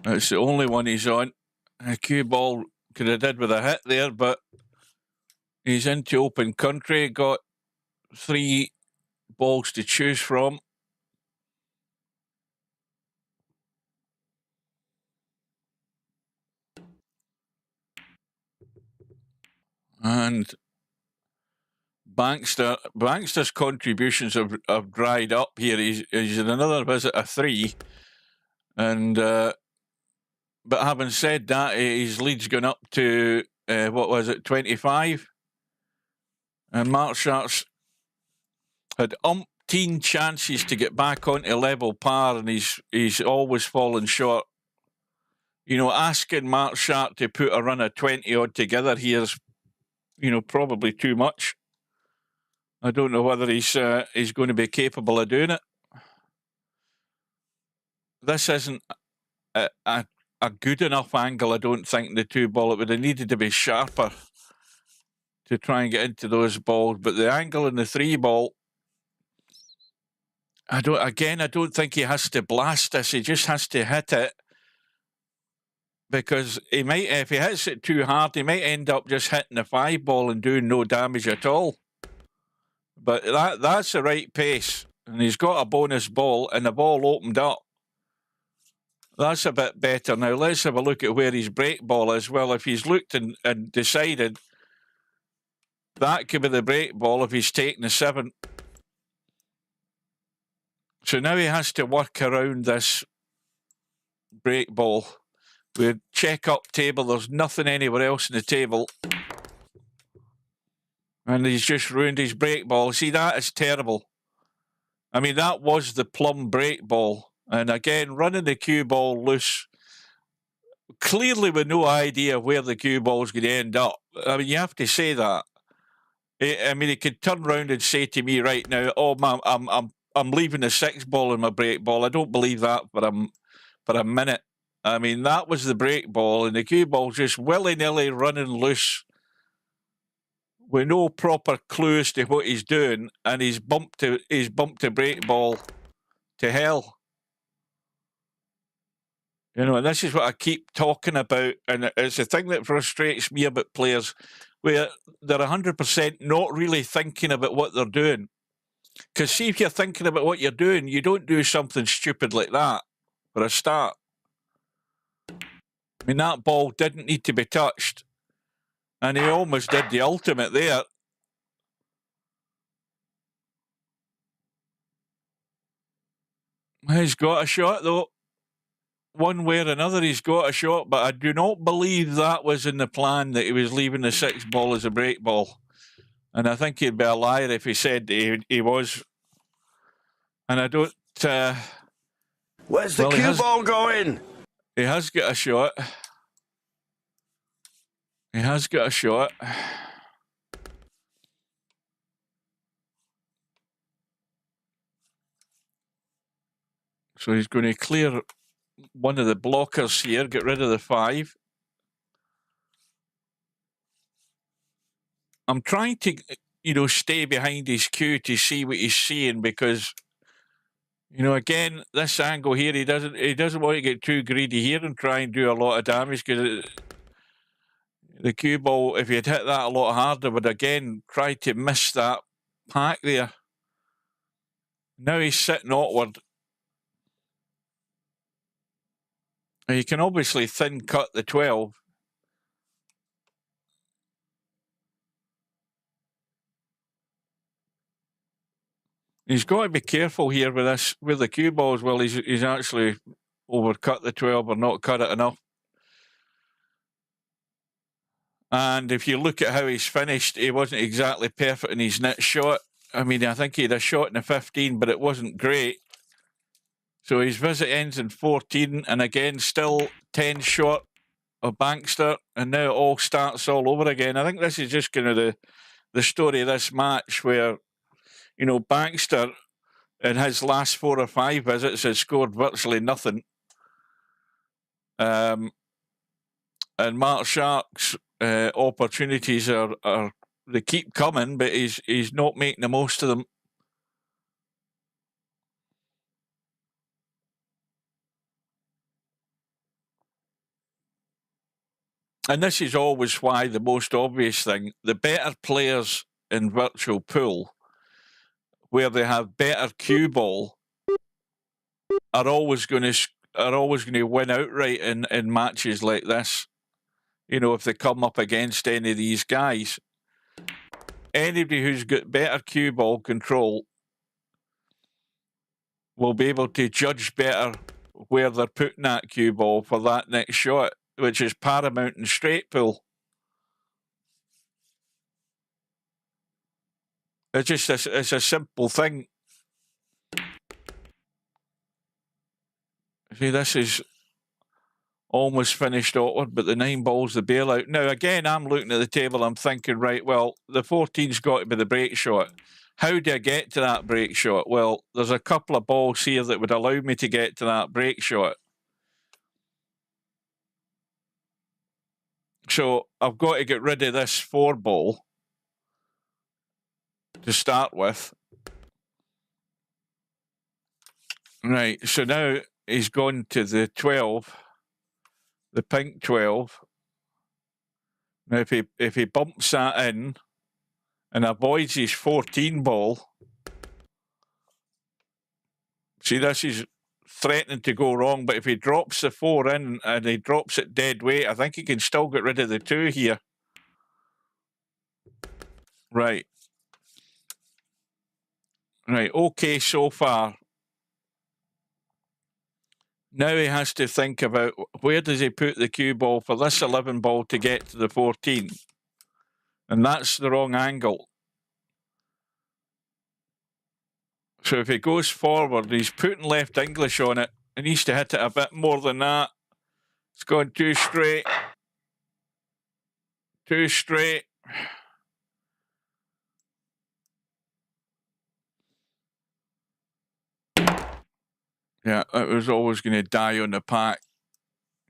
It's the only one he's on. A cue ball could have did with a hit there, but he's into open country, got 3 balls to choose from. And Bankster's contributions have dried up here. He's in another visit of 3. And but having said that, his lead's gone up to, what was it, 25? And MarkShark's had umpteen chances to get back onto level par, and he's always fallen short. You know, asking MarkShark to put a run of 20 odd together here is, you know, probably too much. I don't know whether he's going to be capable of doing it. This isn't a good enough angle, I don't think, the 2 ball. It would have needed to be sharper to try and get into those balls. But the angle in the 3 ball, I don't think he has to blast this. He just has to hit it. Because he might, if he hits it too hard, he might end up just hitting the 5 ball and doing no damage at all. But that's the right pace. And he's got a bonus ball, and the ball opened up. That's a bit better. Now, let's have a look at where his break ball is. Well, if he's looked and decided that could be the break ball if he's taking the 7. So now he has to work around this break ball. We check up table. There's nothing anywhere else in the table. And he's just ruined his break ball. See, that is terrible. I mean, that was the plum break ball. And again, running the cue ball loose, clearly with no idea where the cue ball's going to end up. I mean, you have to say that. I mean, he could turn around and say to me right now, "Oh, man, I'm leaving the 6 ball in my break ball." I don't believe that for a minute. I mean, that was the break ball, and the cue ball's just willy-nilly running loose with no proper clues to what he's doing, and he's bumped the break ball to hell. You know, and this is what I keep talking about, and it's the thing that frustrates me about players, where they're 100% not really thinking about what they're doing. Because see, if you're thinking about what you're doing, you don't do something stupid like that for a start. I mean, that ball didn't need to be touched, and he almost did the ultimate there. He's got a shot, though. One way or another, he's got a shot, but I do not believe that was in the plan, that he was leaving the 6 ball as a break ball. And I think he'd be a liar if he said he was. And I don't... Where's the cue ball going? He has got a shot. He has got a shot. So he's going to clear one of the blockers here, get rid of the 5. I'm trying to, you know, stay behind his cue to see what he's seeing, because You know, again, this angle here, he doesn't want to get too greedy here and try and do a lot of damage, because the cue ball, if he'd hit that a lot harder, would again try to miss that pack there. Now he's sitting awkward. Now you can obviously thin cut the 12. He's got to be careful here with this, with the cue ball as well. He's actually overcut the 12 or not cut it enough. And if you look at how he's finished, he wasn't exactly perfect in his net shot. I mean, I think he had a shot in the 15, but it wasn't great. So his visit ends in 14, and again, still 10 short of Bankster, and now it all starts all over again. I think this is just kind of the story of this match, where, you know, Bankster in his last 4 or 5 visits has scored virtually nothing. And MarkShark's opportunities are they keep coming, but he's not making the most of them. And this is always why the most obvious thing, the better players in virtual pool, where they have better cue ball, are always going to win outright in matches like this. You know, if they come up against any of these guys, anybody who's got better cue ball control will be able to judge better where they're putting that cue ball for that next shot, which is paramount in straight pool. It's a simple thing. See, this is almost finished awkward, but the 9 ball's the bailout. Now, again, I'm looking at the table, I'm thinking, right, well, the 14's got to be the break shot. How do I get to that break shot? Well, there's a couple of balls here that would allow me to get to that break shot. So I've got to get rid of this 4 ball to start with. Right, so now he's gone to the 12, the pink 12. Now, if he bumps that in and avoids his 14 ball, see, this is threatening to go wrong, but if he drops the 4 in and he drops it dead weight, I think he can still get rid of the 2 here. Right. Right, okay so far. Now he has to think about where does he put the cue ball for this 11 ball to get to the 14. And that's the wrong angle. So if he goes forward, he's putting left English on it. He needs to hit it a bit more than that. It's gone too straight. Too straight. Yeah, it was always going to die on the pack.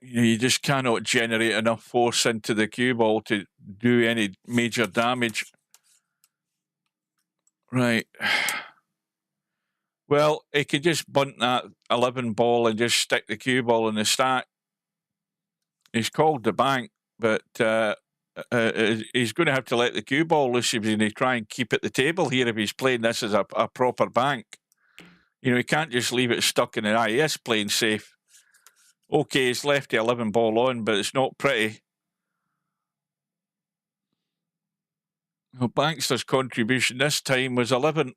You just cannot generate enough force into the cue ball to do any major damage. Right. Well, he could just bunt that 11 ball and just stick the cue ball in the stack. He's called the bank, but he's going to have to let the cue ball loose if he's going to try and keep at the table here if he's playing this as a proper bank. You know, he can't just leave it stuck in an eye. He is playing safe. Okay, he's left the 11 ball on, but it's not pretty. Well, Bankster's contribution this time was 11.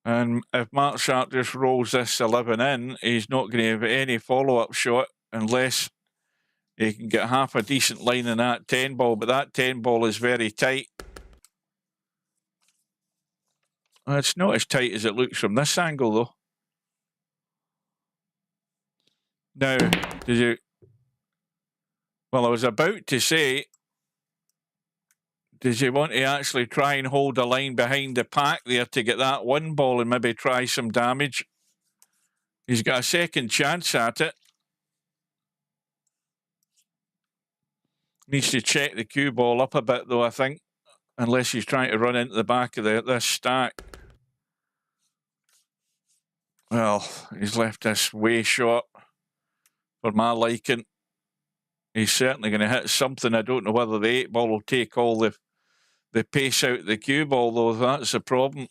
And if MarkShark just rolls this 11 in, he's not going to have any follow-up shot unless he can get half a decent line in that 10 ball. But that 10 ball is very tight. Well, it's not as tight as it looks from this angle, though. Now, did you... Well, I was about to say, did you want to actually try and hold a line behind the pack there to get that 1 ball and maybe try some damage? He's got a second chance at it. Needs to check the cue ball up a bit, though, I think. Unless he's trying to run into the back of this stack. Well, he's left this way short for my liking. He's certainly going to hit something. I don't know whether the 8 ball will take all the pace out the cue ball, though. That's the problem.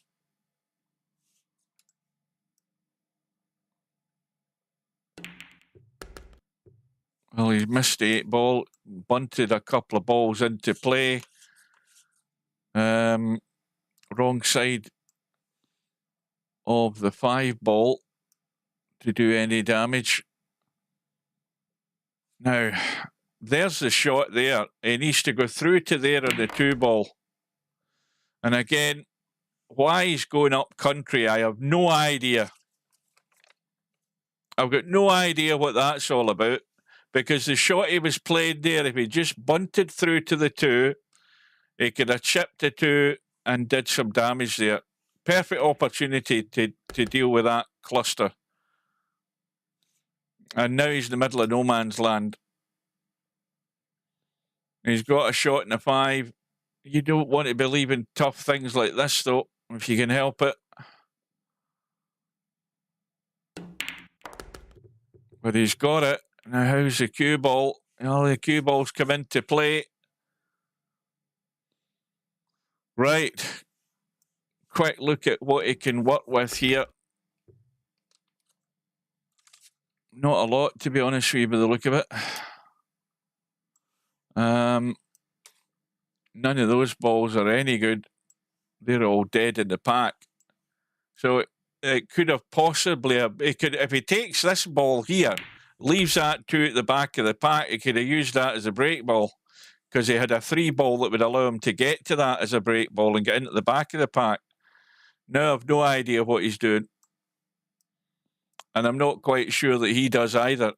Well, he's missed the 8 ball, bunted a couple of balls into play. Wrong side of the 5 ball to do any damage. Now, there's the shot there. He needs to go through to there on the 2 ball. And again, why he's going up country, I have no idea. I've got no idea what that's all about, because the shot he was played there, if he just bunted through to the 2, he could have chipped the 2 and did some damage there. Perfect opportunity to deal with that cluster. And now he's in the middle of no man's land. He's got a shot in the 5. You don't want to be leaving tough things like this, though, if you can help it. But he's got it. Now, how's the cue ball? Oh, the cue ball's come into play. Right. Quick look at what he can work with here. Not a lot, to be honest with you, by the look of it. None of those balls are any good. They're all dead in the pack. So it could have possibly, if he takes this ball here, leaves that 2 at the back of the pack, he could have used that as a break ball, because he had a 3 ball that would allow him to get to that as a break ball and get into the back of the pack. Now I've no idea what he's doing. And I'm not quite sure that he does either,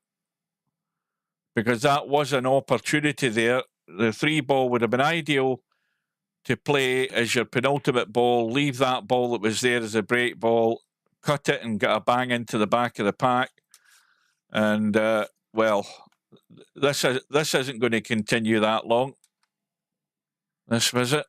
because that was an opportunity there. The 3 ball would have been ideal to play as your penultimate ball, leave that ball that was there as a break ball, cut it and get a bang into the back of the pack. And, well, this isn't going to continue that long, this visit.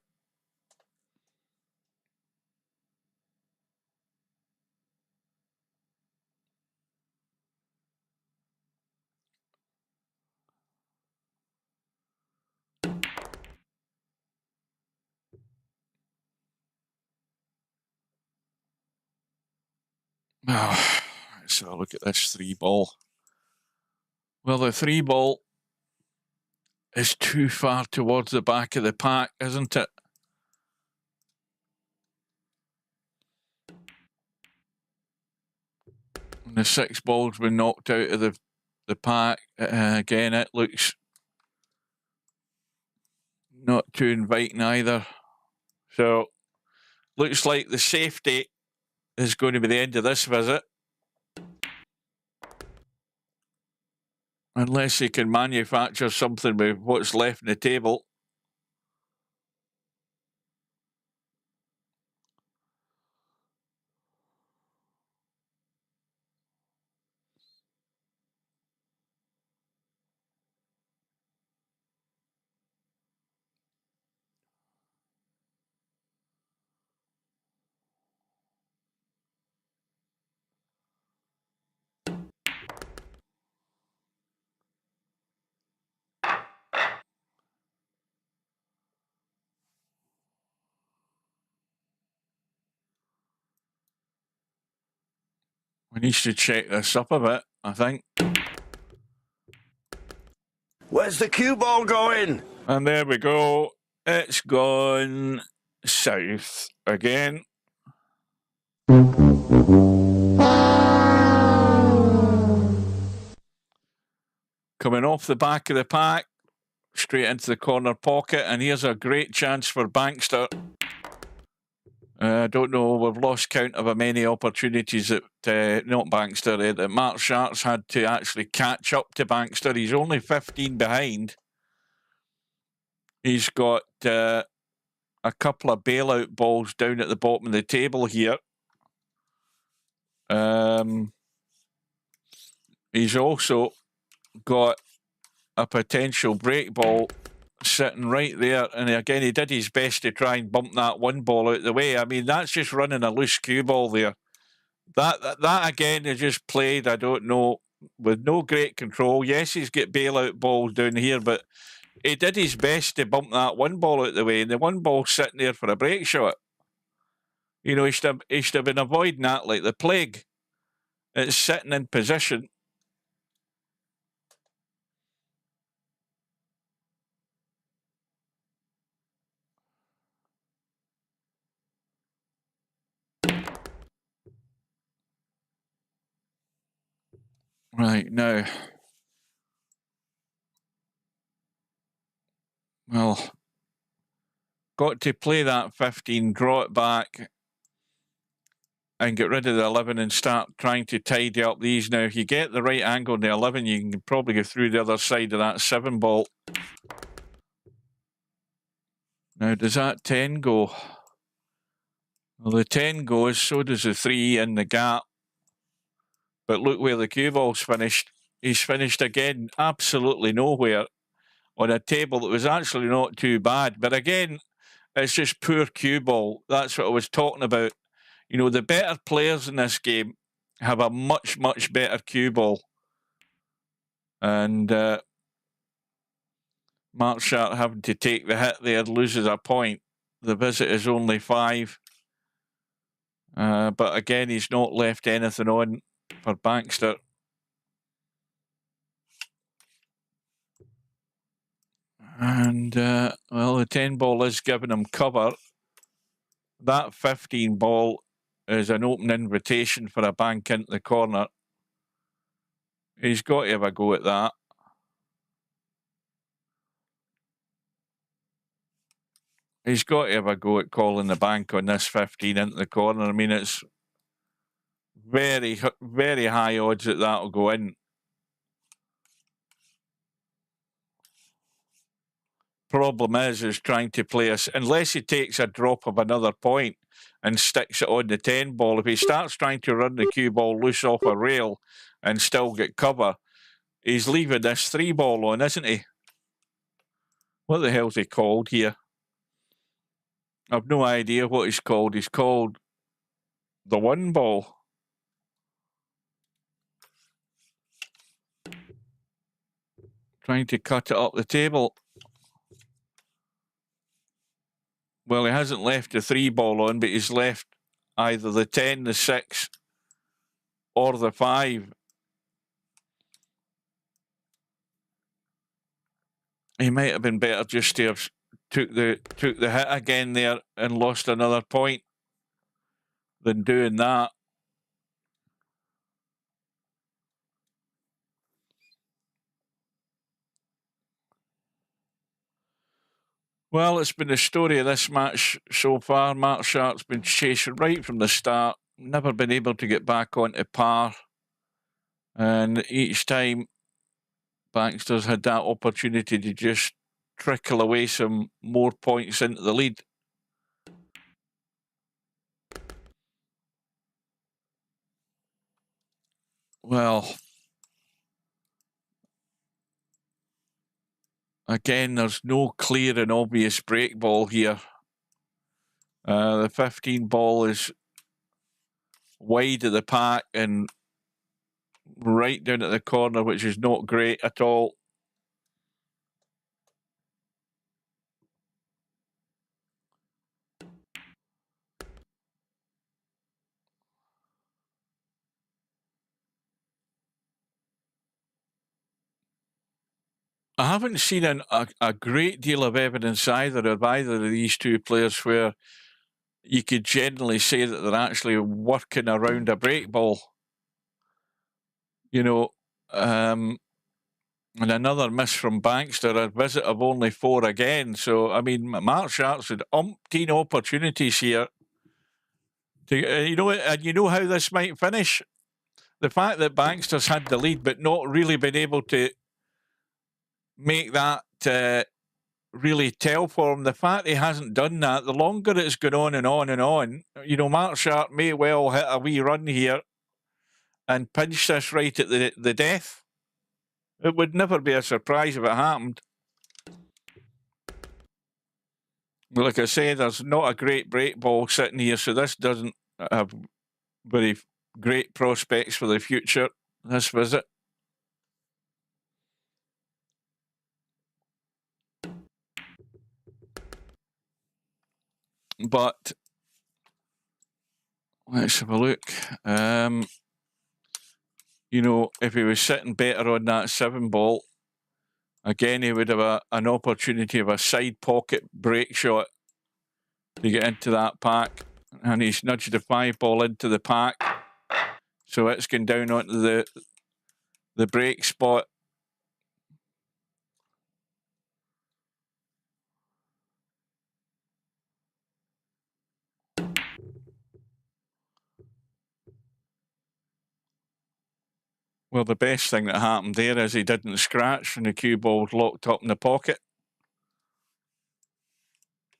Oh, let's have a look at this 3 ball. Well, the 3 ball is too far towards the back of the pack, isn't it? And the 6 ball's been knocked out of the pack. Again, it looks not too inviting either. So, looks like the safety is going to be the end of this visit. Unless he can manufacture something with what's left in the table. We need to check this up a bit, I think. Where's the cue ball going? And there we go. It's gone south again. Coming off the back of the pack, straight into the corner pocket, and here's a great chance for Bankster. I don't know, we've lost count of how many opportunities that, not Bankster, that MarkShark's had to actually catch up to Bankster. He's only 15 behind. He's got a couple of bailout balls down at the bottom of the table here. He's also got a potential break ball sitting right there, and again he did his best to try and bump that 1 ball out the way. I mean, that's just running a loose cue ball there. That again is just played, I don't know, with no great control. Yes, he's got bailout balls down here, but he did his best to bump that one ball out the way, and the one ball's sitting there for a break shot. You know, he should have been avoiding that like the plague. It's sitting in position. Right, now. Well, got to play that 15, draw it back, and get rid of the 11 and start trying to tidy up these. Now, if you get the right angle on the 11, you can probably go through the other side of that 7 ball. Now, does that 10 go? Well, the 10 goes, so does the 3 in the gap. But look where the cue ball's finished. He's finished again absolutely nowhere on a table that was actually not too bad. But again, it's just poor cue ball. That's what I was talking about. You know, the better players in this game have a much, much better cue ball. And MarkShark having to take the hit there, loses a point. The visit is only 5. But again, he's not left anything on for Bankster. And, well, the 10 ball is giving him cover. That 15 ball is an open invitation for a bank into the corner. He's got to have a go at that. He's got to have a go at calling the bank on this 15 into the corner. I mean, it's very, very high odds that that'll go in. Problem is trying to play us, unless he takes a drop of another point and sticks it on the 10 ball. If he starts trying to run the cue ball loose off a rail and still get cover, he's leaving this 3 ball on, isn't he? What the hell's he called here? I've no idea what he's called. He's called the 1 ball. Trying to cut it up the table. Well, he hasn't left the 3 ball on, but he's left either the 10, the 6, or the 5. He might have been better just to have took the hit again there and lost another point than doing that. Well, it's been the story of this match so far. MarkShark's been chasing right from the start, never been able to get back onto par. And each time, Bankster's had that opportunity to just trickle away some more points into the lead. Well, again, there's no clear and obvious break ball here. The 15 ball is wide of the pack and right down at the corner, which is not great at all. I haven't seen a great deal of evidence either of these two players where you could generally say that they're actually working around a break ball. You know, and another miss from Bankster, a visit of only 4 again. So, I mean, MarkShark's had umpteen opportunities here. You know how this might finish? The fact that Bankster's had the lead but not really been able to make that really tell for him. The fact he hasn't done that, the longer it's gone on and on and on, you know, MarkShark may well hit a wee run here and pinch this right at the death. It would never be a surprise if it happened. Like I say, there's not a great break ball sitting here, so this doesn't have very great prospects for the future, this visit. But let's have a look. You know, if he was sitting better on that 7 ball, again, he would have an opportunity of a side pocket break shot to get into that pack. And he's nudged the 5 ball into the pack. So it's gone down onto the break spot. Well, the best thing that happened there is he didn't scratch and the cue ball's locked up in the pocket.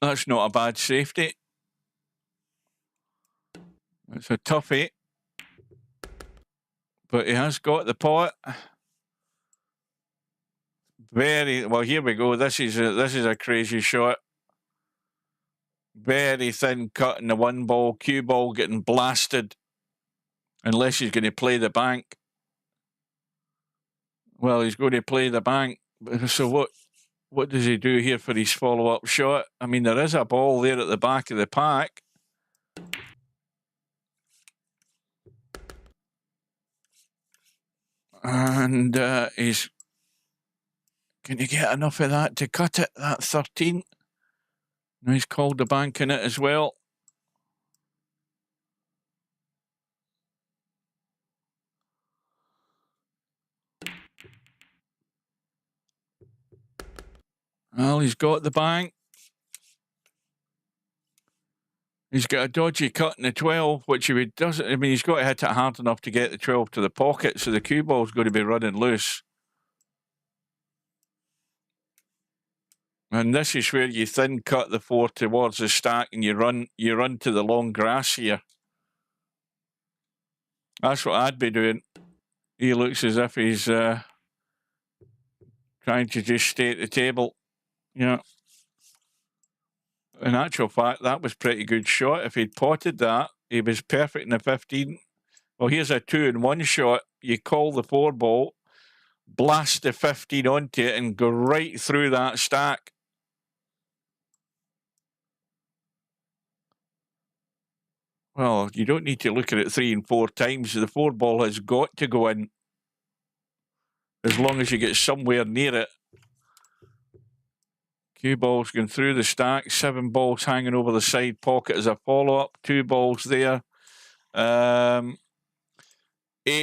That's not a bad safety. It's a toughie. But he has got the pot. Very well. Here we go. This is a crazy shot. Very thin cut in the 1 ball. Cue ball getting blasted. Unless he's going to play the bank. Well, he's going to play the bank. So what does he do here for his follow-up shot? I mean, there is a ball there at the back of the pack. And he's going to get enough of that to cut it, that 13. Now he's called the bank in it as well. Well, he's got the bank. He's got a dodgy cut in the 12, which he doesn't. I mean, he's got to hit it hard enough to get the 12 to the pocket, so the cue ball's going to be running loose. And this is where you thin cut the 4 towards the stack, and you run to the long grass here. That's what I'd be doing. He looks as if he's trying to just stay at the table. Yeah. In actual fact, that was pretty good shot. If he'd potted that, he was perfect in the 15. Well, here's a 2-in-1 shot. You call the 4 ball, blast the 15 onto it, and go right through that stack. Well, you don't need to look at it 3 and 4 times. The 4 ball has got to go in as long as you get somewhere near it. Cue ball's going through the stack. 7 balls hanging over the side pocket as a follow-up. 2 balls there. 8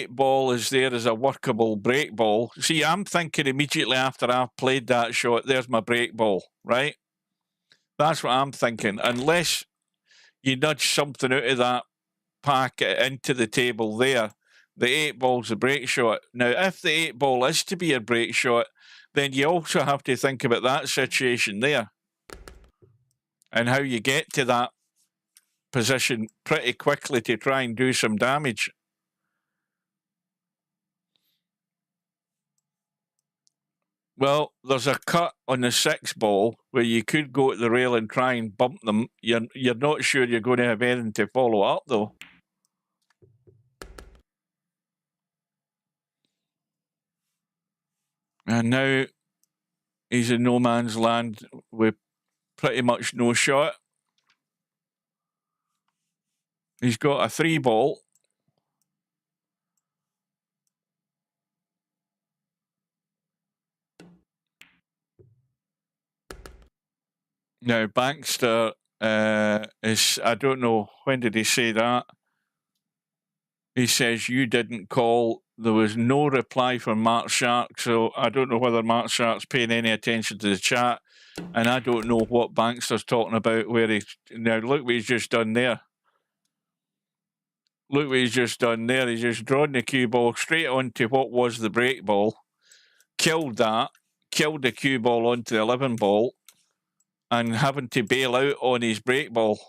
ball is there as a workable break ball. See, I'm thinking immediately after I've played that shot, there's my break ball, right? That's what I'm thinking. Unless you nudge something out of that packet into the table there, the 8 ball's a break shot. Now, if the 8 ball is to be a break shot, then you also have to think about that situation there and how you get to that position pretty quickly to try and do some damage. Well, there's a cut on the 6 ball where you could go at the rail and try and bump them. You're not sure you're going to have anything to follow up, though. And now he's in no man's land with pretty much no shot. He's got a 3 ball. Now, Bankster is, I don't know, when did he say that? He says, you didn't call. There was no reply from MarkShark, so I don't know whether MarkShark's paying any attention to the chat, and I don't know what Bankster's talking about, where he's, now look what he's just done there. Look what he's just done there. He's just drawn the cue ball straight onto what was the break ball, killed that, killed the cue ball onto the 11 ball, and having to bail out on his break ball.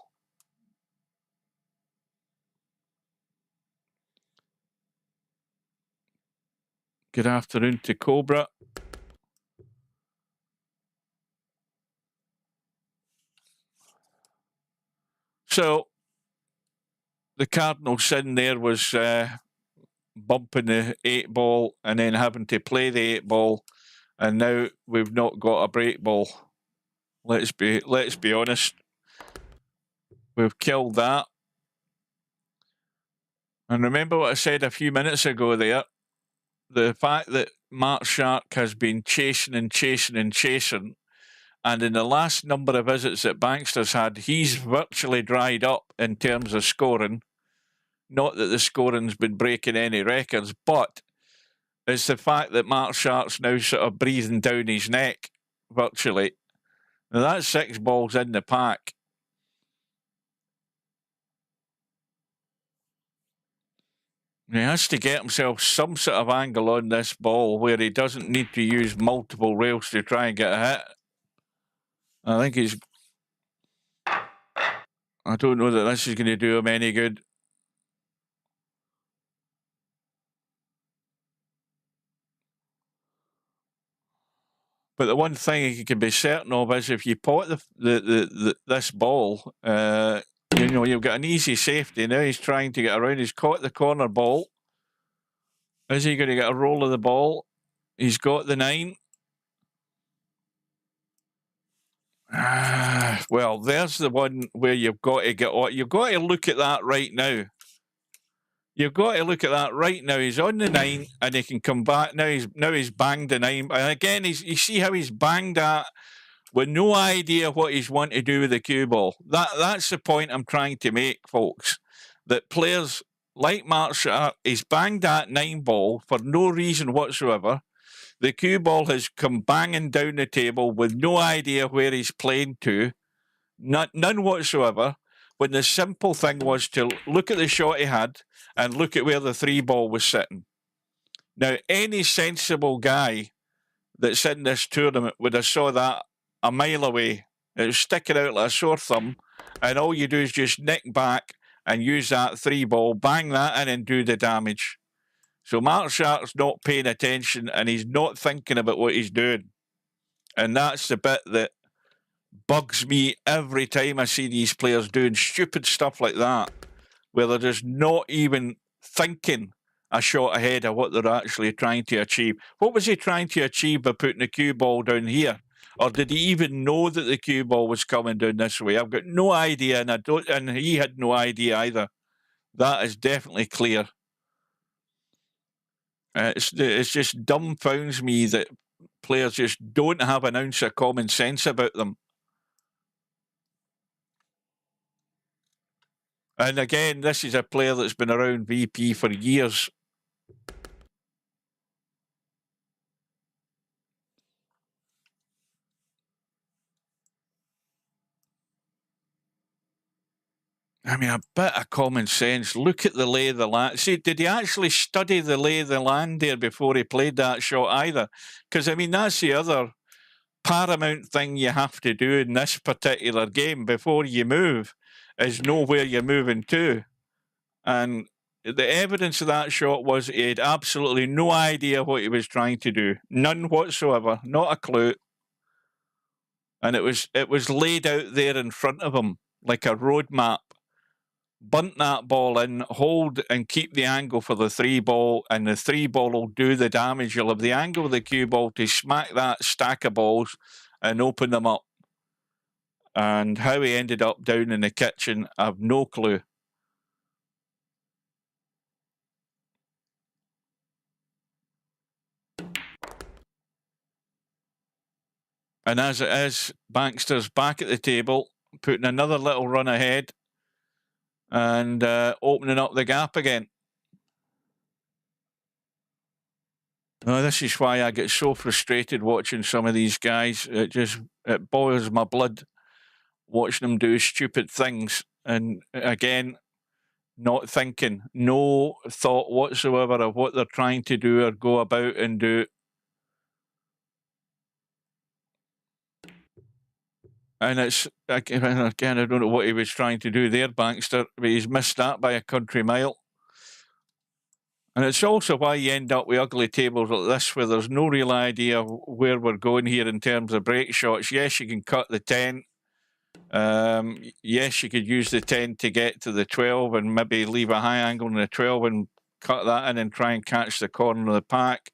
Good afternoon to Cobra. So, the cardinal sin there was bumping the 8 ball and then having to play the 8 ball, and now we've not got a break ball. Let's be honest. We've killed that. And remember what I said a few minutes ago there, the fact that MarkShark has been chasing and chasing and chasing, and in the last number of visits that Bankster's had, he's virtually dried up in terms of scoring. Not that the scoring's been breaking any records, but it's the fact that MarkShark's now sort of breathing down his neck, virtually. Now that's 6 balls in the pack. He has to get himself some sort of angle on this ball where he doesn't need to use multiple rails to try and get a hit. I think he's... I don't know that this is going to do him any good. But the one thing you can be certain of is if you pot this ball, you know, you've got an easy safety. Now he's trying to get around. He's caught the corner ball. Is he going to get a roll of the ball? He's got the 9. Well, there's the one where you've got to get on. You've got to look at that right now. You've got to look at that right now. He's on the 9 and he can come back. Now he's banged the 9. And again, you see how he's banged that with no idea what he's wanting to do with the cue ball. That's the point I'm trying to make, folks. That players like MarkShark, he's banged that 9 ball for no reason whatsoever. The cue ball has come banging down the table with no idea where he's playing to. None whatsoever. When the simple thing was to look at the shot he had and look at where the 3 ball was sitting. Now, any sensible guy that's in this tournament would have saw that a mile away. It was sticking out like a sore thumb, and all you do is just nick back and use that 3 ball, bang that in and do the damage. So MarkShark's not paying attention and he's not thinking about what he's doing. And that's the bit that bugs me every time I see these players doing stupid stuff like that, where they're just not even thinking a shot ahead of what they're actually trying to achieve. What was he trying to achieve by putting the cue ball down here? Or did he even know that the cue ball was coming down this way? I've got no idea, and he had no idea either. That is definitely clear. It just dumbfounds me that players just don't have an ounce of common sense about them. And again, this is a player that's been around VP for years. I mean, a bit of common sense. Look at the lay of the land. See, did he actually study the lay of the land there before he played that shot either? Because, I mean, that's the other paramount thing you have to do in this particular game before you move, is know where you're moving to. And the evidence of that shot was he had absolutely no idea what he was trying to do. None whatsoever. Not a clue. And it was laid out there in front of him like a road map. Bunt that ball in, hold and keep the angle for the 3 ball, and the 3 ball will do the damage. You'll have the angle of the cue ball to smack that stack of balls and open them up. And how he ended up down in the kitchen, I have no clue. And as it is, Bankster's back at the table, putting another little run ahead and opening up the gap again. Now, this is why I get so frustrated watching some of these guys. It boils my blood watching them do stupid things. And again, not thinking, no thought whatsoever of what they're trying to do or go about and do. And it's, again, I don't know what he was trying to do there, Bankster, but he's missed that by a country mile. And it's also why you end up with ugly tables like this, where there's no real idea where we're going here in terms of break shots. Yes, you can cut the 10, Yes, you could use the 10 to get to the 12 and maybe leave a high angle in the 12 and cut that in and try and catch the corner of the pack.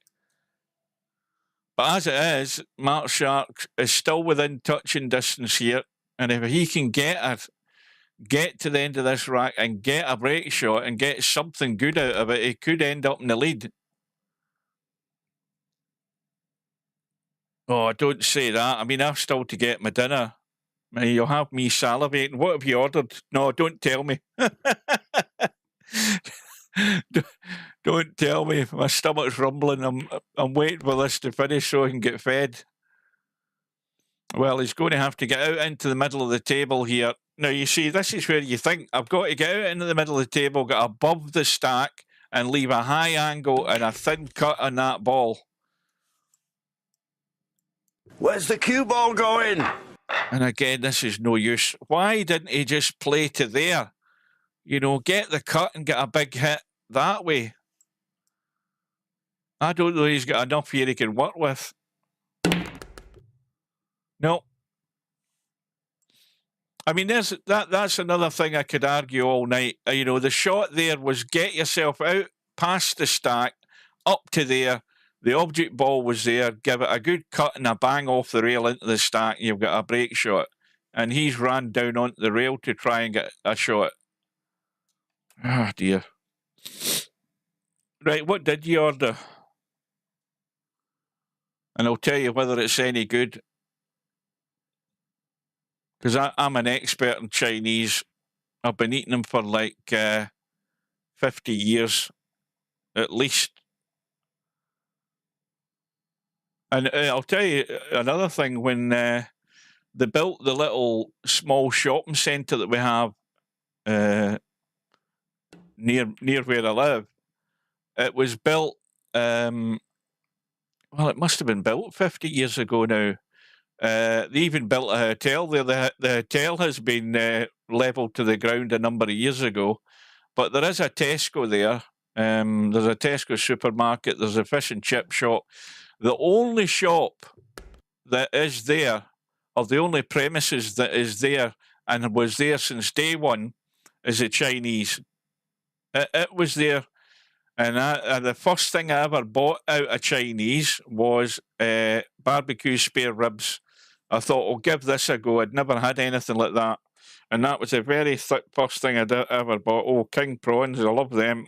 But as it is, MarkShark is still within touching distance here. And if he can get to the end of this rack and get a break shot and get something good out of it, he could end up in the lead. Oh, don't say that. I mean, I've still to get my dinner. You'll have me salivating. What have you ordered? No, don't tell me. Don't tell me. My stomach's rumbling. I'm waiting for this to finish so I can get fed. Well, he's going to have to get out into the middle of the table here. Now, you see, this is where you think, I've got to get out into the middle of the table, get above the stack, and leave a high angle and a thin cut on that ball. Where's the cue ball going? And again, this is no use. Why didn't he just play to there? You know, get the cut and get a big hit that way. I don't know he's got enough here he can work with. No. I mean, that's another thing I could argue all night. You know, the shot there was get yourself out past the stack, up to there. The object ball was there. Give it a good cut and a bang off the rail into the stack. You've got a break shot. And he's ran down onto the rail to try and get a shot. Ah, dear. Right, what did you order? And I'll tell you whether it's any good. Because I'm an expert in Chinese. I've been eating them for like 50 years, at least. And I'll tell you another thing. When they built the little small shopping centre that we have near where I live, it was built, well, it must have been built 50 years ago now. They even built a hotel there. The hotel has been levelled to the ground a number of years ago, but there is a Tesco there. There's a Tesco supermarket. There's a fish and chip shop. The only shop that is there, or the only premises that is there and was there since day one, is a Chinese. It was there. And the first thing I ever bought out of Chinese was barbecue spare ribs. I thought, I'll give this a go. I'd never had anything like that. And that was the very first thing I'd ever bought. Oh, king prawns, I love them.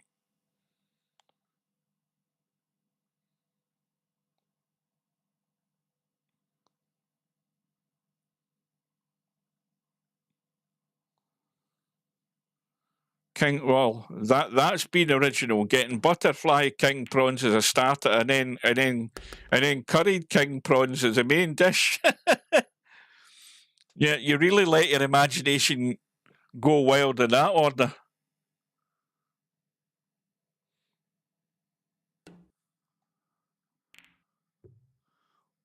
Well, that's been original. Getting butterfly king prawns as a starter, and then curried king prawns as a main dish. Yeah, you really let your imagination go wild in that order.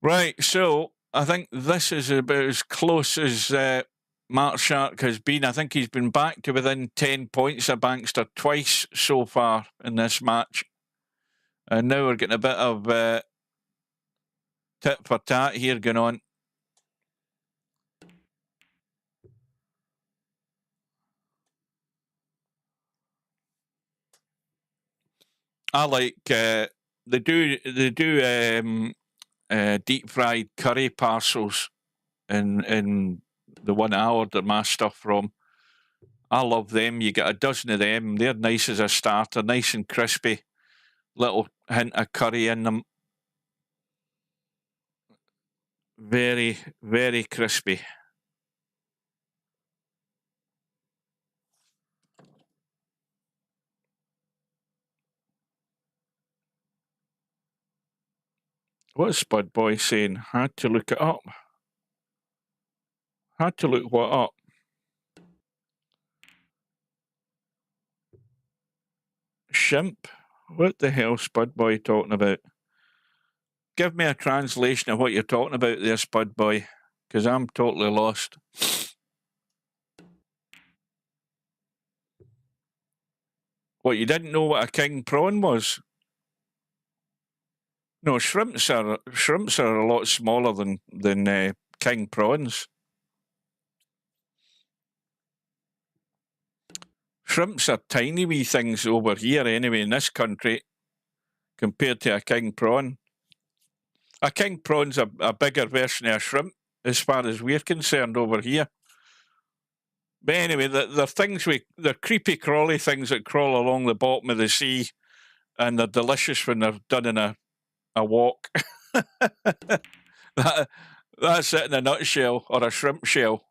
Right, so I think this is about as close as MarkShark has been. I think he's been back to within 10 points of Bankster twice so far in this match. And now we're getting a bit of tit for tat here going on. I like they do deep fried curry parcels in the one I order my stuff from. I love them. You get a dozen of them. They're nice as a starter, nice and crispy. Little hint of curry in them. Very, very crispy. What's Spud Boy saying? Had to look it up. Had to look what up? Shimp? What the hell Spud Boy talking about? Give me a translation of what you're talking about there, Spud Boy, because I'm totally lost. What, you didn't know what a king prawn was? No, shrimps are a lot smaller than king prawns. shrimps are tiny wee things over here anyway in this country compared to a king prawn. A king prawn's a bigger version of a shrimp as far as we're concerned over here. But anyway, they're things they're creepy crawly things that crawl along the bottom of the sea, and they're delicious when they're done in a wok. That's it in a nutshell, or a shrimp shell.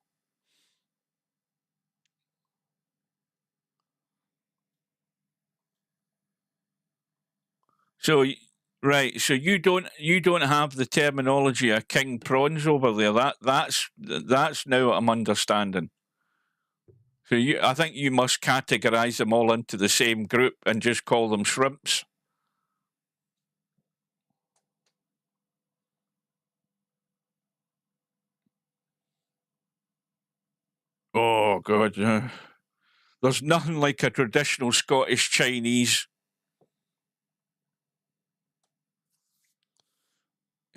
So, right, so you don't have the terminology of king prawns over there. That's now what I'm understanding. So I think you must categorise them all into the same group and just call them shrimps. Oh God, there's nothing like a traditional Scottish Chinese.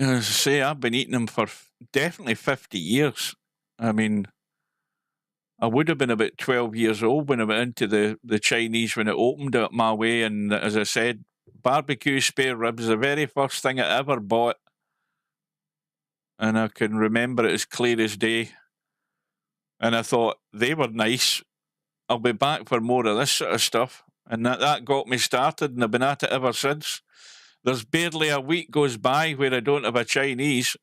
As I say, I've been eating them for definitely 50 years. I mean, I would have been about 12 years old when I went into the Chinese when it opened up my way. And as I said, barbecue spare ribs, the very first thing I ever bought. And I can remember it as clear as day. And I thought, they were nice. I'll be back for more of this sort of stuff. And that got me started, and I've been at it ever since. There's barely a week goes by where I don't have a Chinese.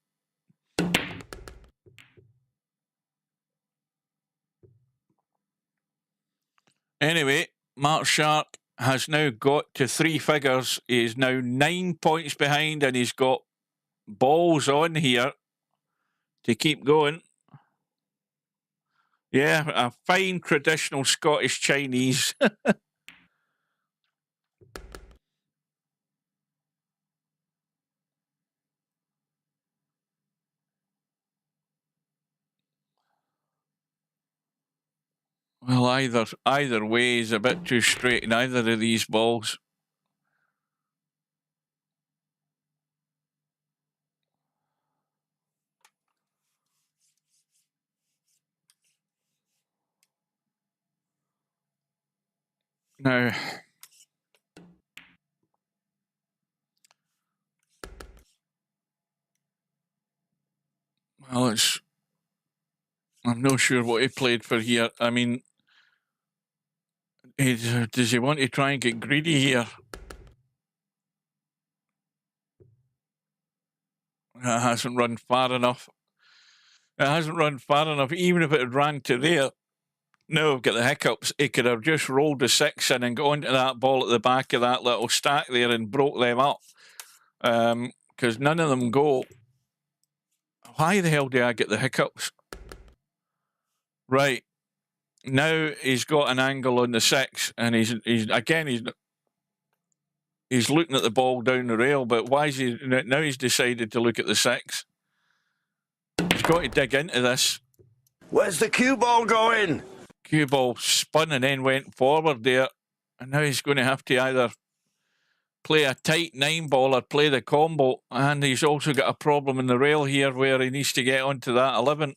Anyway, MarkShark has now got to 3 figures. He is now 9 points behind, and he's got balls on here to keep going. Yeah, a fine traditional Scottish Chinese. Well, either way is a bit too straight in either of these balls. Now, well, I'm not sure what he played for here. I mean, does he want to try and get greedy here? That hasn't run far enough. It hasn't run far enough. Even if it had ran to there, now I've got the hiccups. He could have just rolled the 6 in and gone to that ball at the back of that little stack there and broke them up. Because none of them go. Why the hell do I get the hiccups? Right. Now he's got an angle on the 6, and he's looking at the ball down the rail, but why is he now? He's decided to look at the 6. He's got to dig into this. Where's the cue ball going? Cue ball spun and then went forward there, and now he's going to have to either play a tight 9 ball or play the combo, and he's also got a problem in the rail here where he needs to get onto that 11.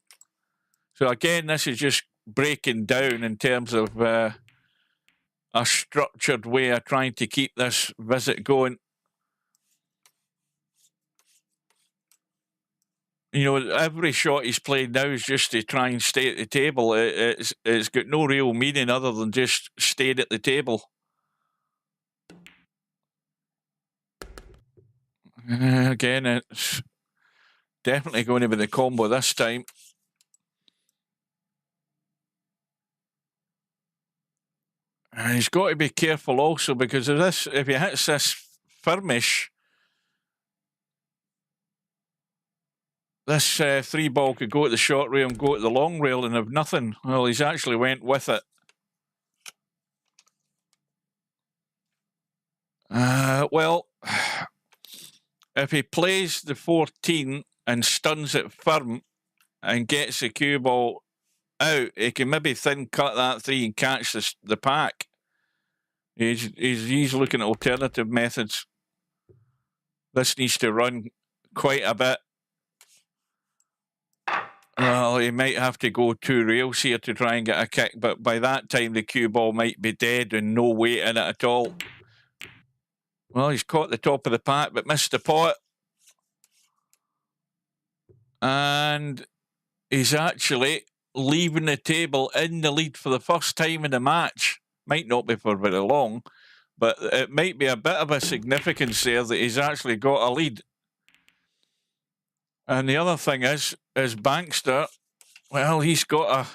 So again, this is just breaking down in terms of a structured way of trying to keep this visit going. You know, every shot he's played now is just to try and stay at the table. It's got no real meaning other than just staying at the table. Again, it's definitely going to be the combo this time. And he's got to be careful also because of this. If he hits this firmish, this 3 ball could go at the short rail and go at the long rail and have nothing. Well, he's actually went with it. Well, if he plays the 14 and stuns it firm and gets the cue ball out, he can maybe thin cut that 3 and catch the pack. He's looking at alternative methods. This needs to run quite a bit. Well, he might have to go 2 rails here to try and get a kick, but by that time the cue ball might be dead and no weight in it at all. Well, he's caught the top of the pack, but missed the pot. And he's actually leaving the table in the lead for the first time in the match. Might not be for very long, but it might be a bit of a significance there that he's actually got a lead. And the other thing is Bankster, well, he's got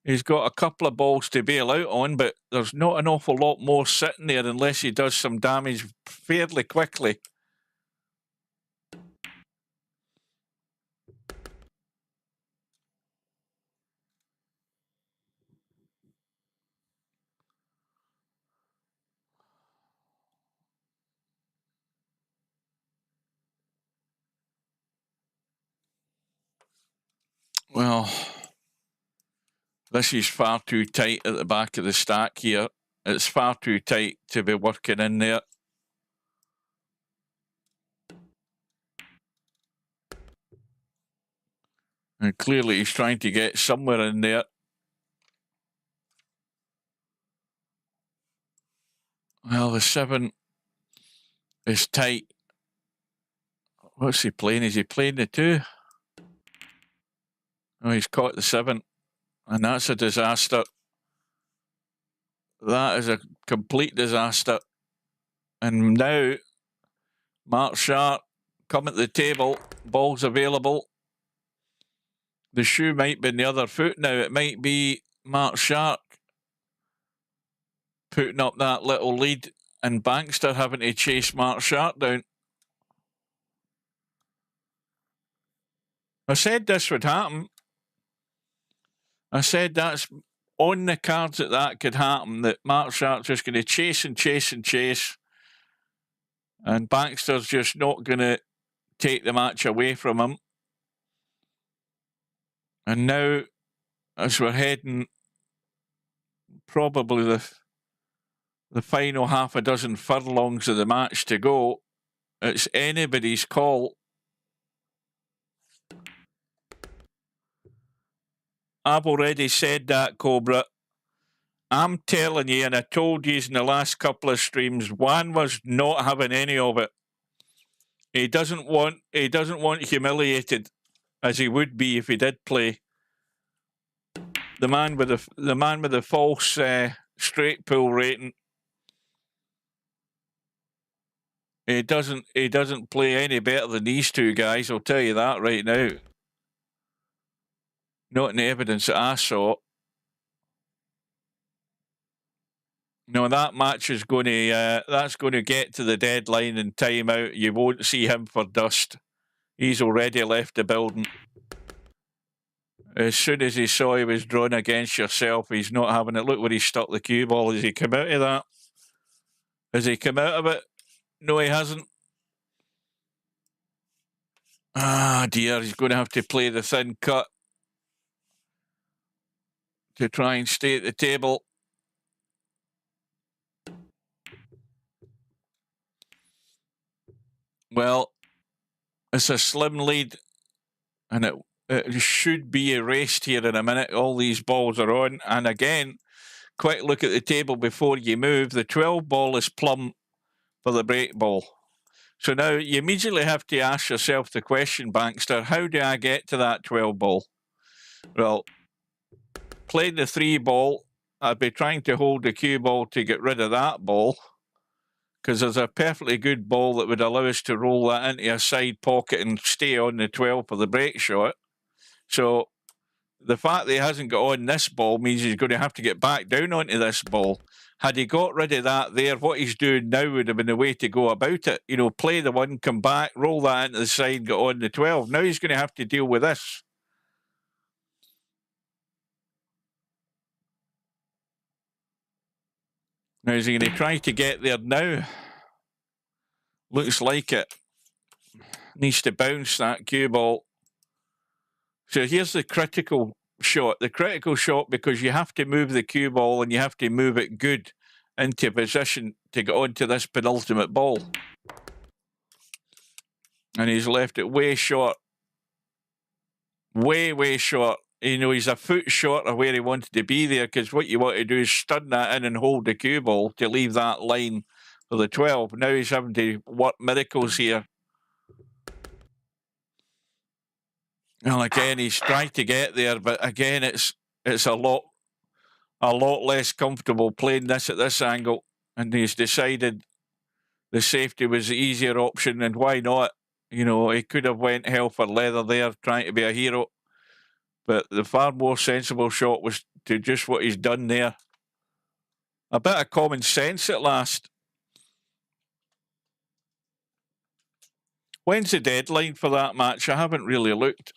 a couple of balls to bail out on, but there's not an awful lot more sitting there unless he does some damage fairly quickly. Well, this is far too tight at the back of the stack here. It's far too tight to be working in there. And clearly he's trying to get somewhere in there. Well, the 7 is tight. What's he playing? Is he playing the 2? Oh, he's caught the 7. And that's a disaster. That is a complete disaster. And now, MarkShark come at the table. Ball's available. The shoe might be in the other foot now. It might be MarkShark putting up that little lead and Bankster having to chase MarkShark down. I said this would happen. I said that's on the cards that could happen, that MarkShark's just going to chase and chase and chase, and Bankster's just not going to take the match away from him. And now, as we're heading probably the final half a dozen furlongs of the match to go, it's anybody's call. I've already said that, Cobra. I'm telling you, and I told you in the last couple of streams, Juan was not having any of it. He doesn't want humiliated, as he would be if he did play. The man with the false straight pull rating. He doesn't play any better than these two guys. I'll tell you that right now. Not in the evidence that I saw. No, that match is going to that's going to get to the deadline and time out. You won't see him for dust. He's already left the building. As soon as he saw he was drawn against yourself, he's not having it. Look where he stuck the cue ball. Has he come out of that? Has he come out of it? No, he hasn't. Ah, dear. He's going to have to play the thin cut to try and stay at the table. Well, it's a slim lead, and it should be erased here in a minute. All these balls are on. And again, quick look at the table before you move. The 12 ball is plumb for the break ball. So now you immediately have to ask yourself the question, Bankster, how do I get to that 12 ball? Well, playing the 3 ball, I'd be trying to hold the cue ball to get rid of that ball, because there's a perfectly good ball that would allow us to roll that into a side pocket and stay on the 12 for the break shot. So the fact that he hasn't got on this ball means he's going to have to get back down onto this ball. Had he got rid of that there, what he's doing now would have been the way to go about it. You know, play the 1, come back, roll that into the side, get on the 12. Now he's going to have to deal with this. Now, is he going to try to get there now? Looks like it. Needs to bounce that cue ball. So here's the critical shot. The critical shot, because you have to move the cue ball and you have to move it good into position to get onto this penultimate ball. And he's left it way short. way, way short. You know, he's a foot short of where he wanted to be there, because what you want to do is stun that in and hold the cue ball to leave that line for the 12. Now he's having to work miracles here. Well, again, he's trying to get there, but again, it's a lot less comfortable playing this at this angle, and he's decided the safety was the easier option, and why not? You know, he could have went hell for leather there, trying to be a hero, but the far more sensible shot was to just what he's done there. A bit of common sense at last. When's the deadline for that match? I haven't really looked.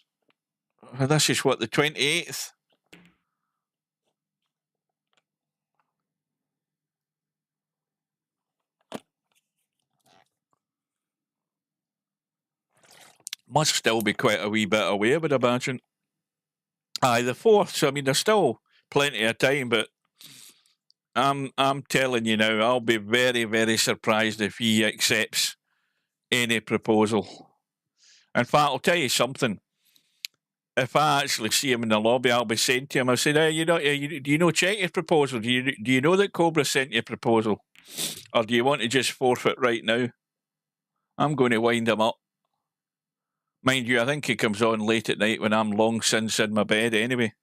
This is what, the 28th? Must still be quite a wee bit away, I would imagine. Aye, the 4th. So I mean, there's still plenty of time, but I'm telling you now, I'll be very, very surprised if he accepts any proposal. In fact, I'll tell you something. If I actually see him in the lobby, I'll be saying to him, I'll say, hey, do you know check your proposal? Do you know that Cobra sent you a proposal? Or do you want to just forfeit right now? I'm going to wind him up. Mind you, I think he comes on late at night when I'm long since in my bed anyway.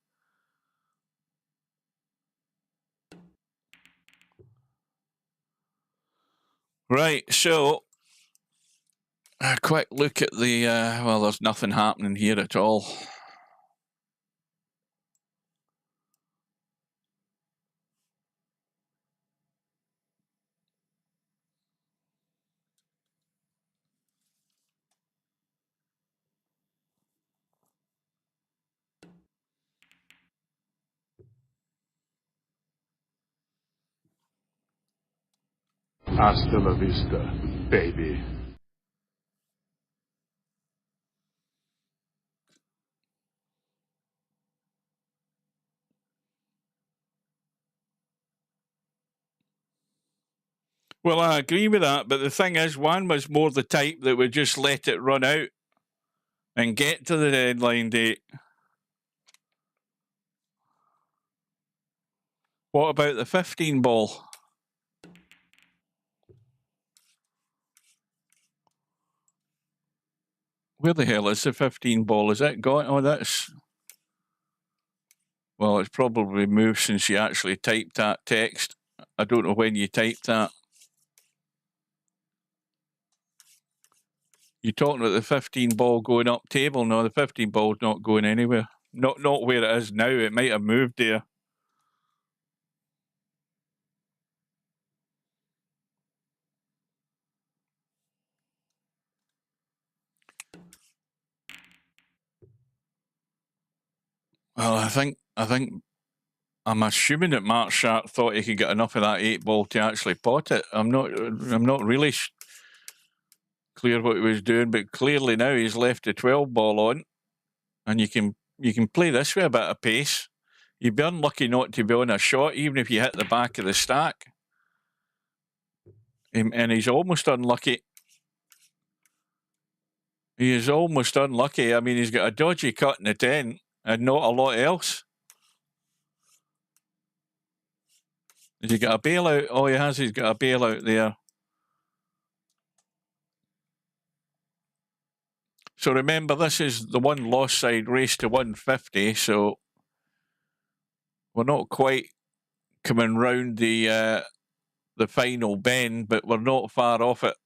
Right, so a quick look at the, well, there's nothing happening here at all. Hasta la vista, baby. Well, I agree with that, but the thing is, Juan was more the type that would just let it run out and get to the deadline date. What about the 15 ball? Where the hell is the 15 ball? Is it gone? Oh, that's... Well, it's probably moved since you actually typed that text. I don't know when you typed that. You're talking about the 15 ball going up table? No, the 15 ball's not going anywhere. Not where it is now. It might have moved there. Well, I think I'm assuming that MarkShark thought he could get enough of that 8 ball to actually pot it. I'm not really clear what he was doing, but clearly now he's left the 12 ball on, and you can play this with a bit of pace. You'd be unlucky not to be on a shot, even if you hit the back of the stack. And he's almost unlucky. He is almost unlucky. I mean, he's got a dodgy cut in the 10 and not a lot else. Has he got a bailout? Oh, he has. He's got a bailout there. So remember, this is the one loss side race to 150. So we're not quite coming round the final bend, but we're not far off it.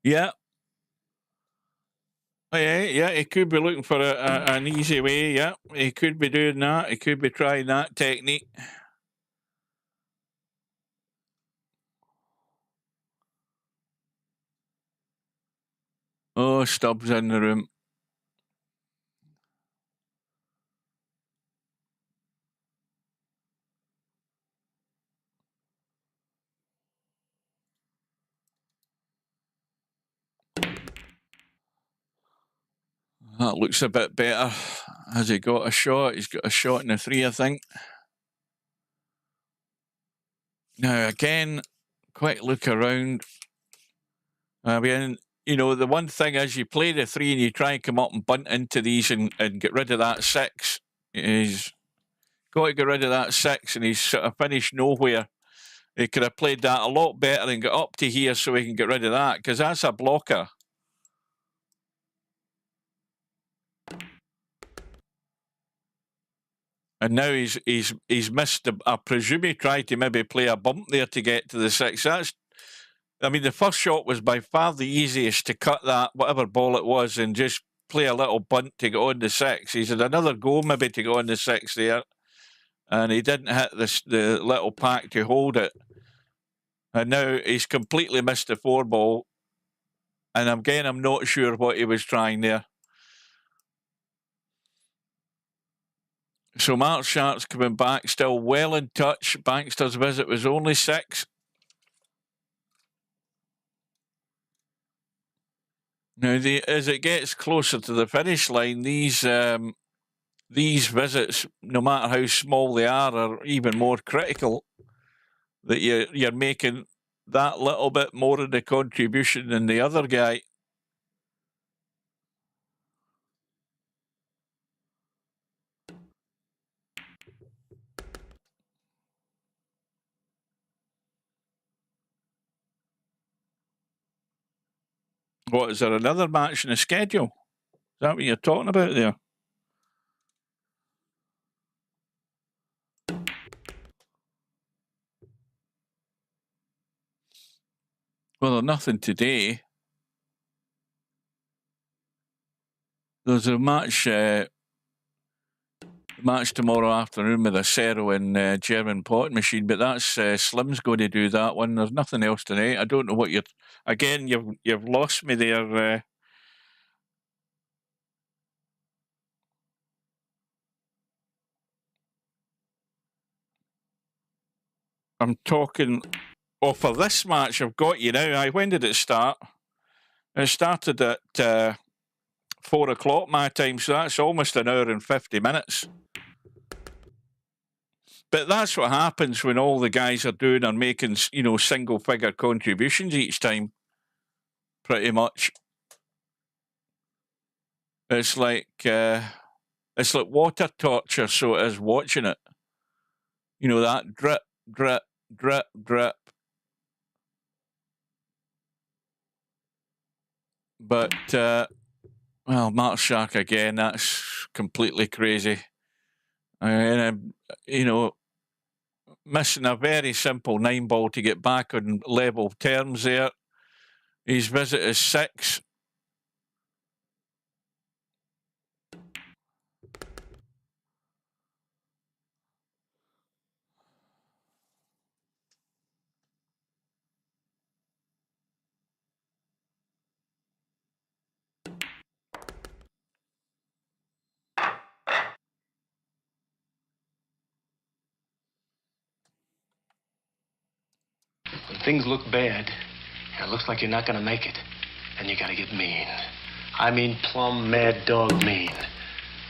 Yeah. Yeah, he could be looking for an easy way. Yeah, he could be doing that. He could be trying that technique. Oh, Stubbs in the room. That looks a bit better. Has he got a shot? He's got a shot in the 3, I think. Now, again, quick look around. I mean, you know, the one thing is you play the 3 and you try and come up and bunt into these and get rid of that 6. He's got to get rid of that 6 and he's sort of finished nowhere. He could have played that a lot better and got up to here so he can get rid of that, because that's a blocker. And now he's missed. I presume he tried to maybe play a bump there to get to the 6. I mean, the first shot was by far the easiest, to cut that, whatever ball it was, and just play a little bunt to get on the 6. He's had another go maybe to go on the 6 there, and he didn't hit the little pack to hold it. And now he's completely missed the 4 ball. And again, I'm not sure what he was trying there. So MarkShark's coming back, still well in touch. Bankster's visit was only 6. Now, as it gets closer to the finish line, these visits, no matter how small they are even more critical. That you're making that little bit more of the contribution than the other guy. What, is there another match in the schedule? Is that what you're talking about there? Well, there's nothing today. There's a match tomorrow afternoon with Acero and German Pot Machine, but that's Slim's going to do that one. There's nothing else tonight. I don't know what you're. Again, you've lost me there. I'm talking. Oh, for this match, I've got you now. When did it start? It started at 4 o'clock my time, so that's almost an hour and 50 minutes. But that's what happens when all the guys are doing are making, you know, single-figure contributions each time. Pretty much. It's like water torture, so it is watching it. You know, that drip, drip, drip, drip. But, well, MarkShark again, that's completely crazy. And, you know, missing a very simple 9 ball to get back on level terms there. His visit is 6. When things look bad, and it looks like you're not going to make it, then you got to get mean. I mean plumb mad dog mean.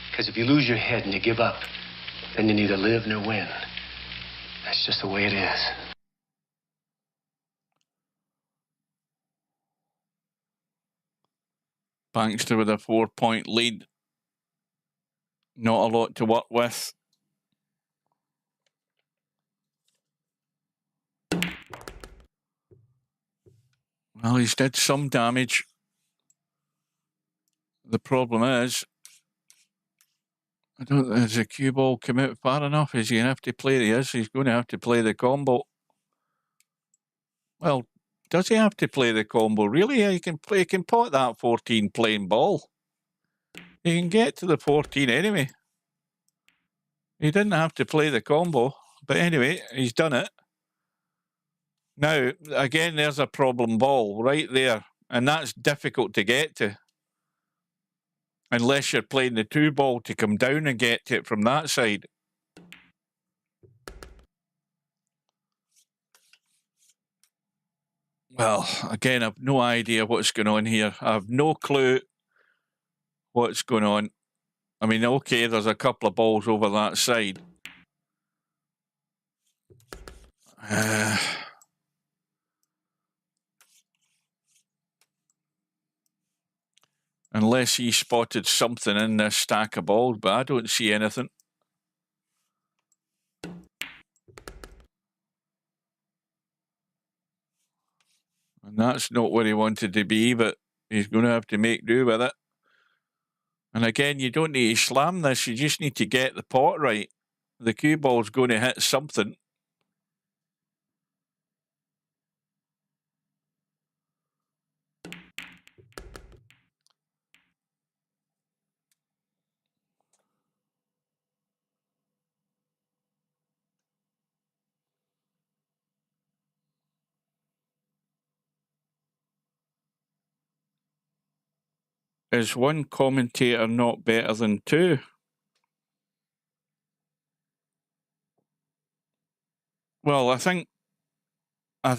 Because if you lose your head and you give up, then you neither live nor win. That's just the way it is. Bankster with a 4-point lead. Not a lot to work with. Well, he's did some damage. The problem is, has the cue ball come out far enough? Is he going to have to play? He is. He's going to have to play the combo. Well, does he have to play the combo? Really? He can play. He can pot that 14 plain ball. He can get to the 14 anyway. He didn't have to play the combo. But anyway, he's done it. Now, again, there's a problem ball right there. And that's difficult to get to. Unless you're playing the 2 ball to come down and get to it from that side. Well, again, I've no idea what's going on here. I have no clue what's going on. I mean, okay, there's a couple of balls over that side. Unless he spotted something in this stack of balls, but I don't see anything. And that's not where he wanted to be, but he's going to have to make do with it. And again, you don't need to slam this. You just need to get the pot right. The cue ball's going to hit something. Is one commentator not better than two? Well, I think I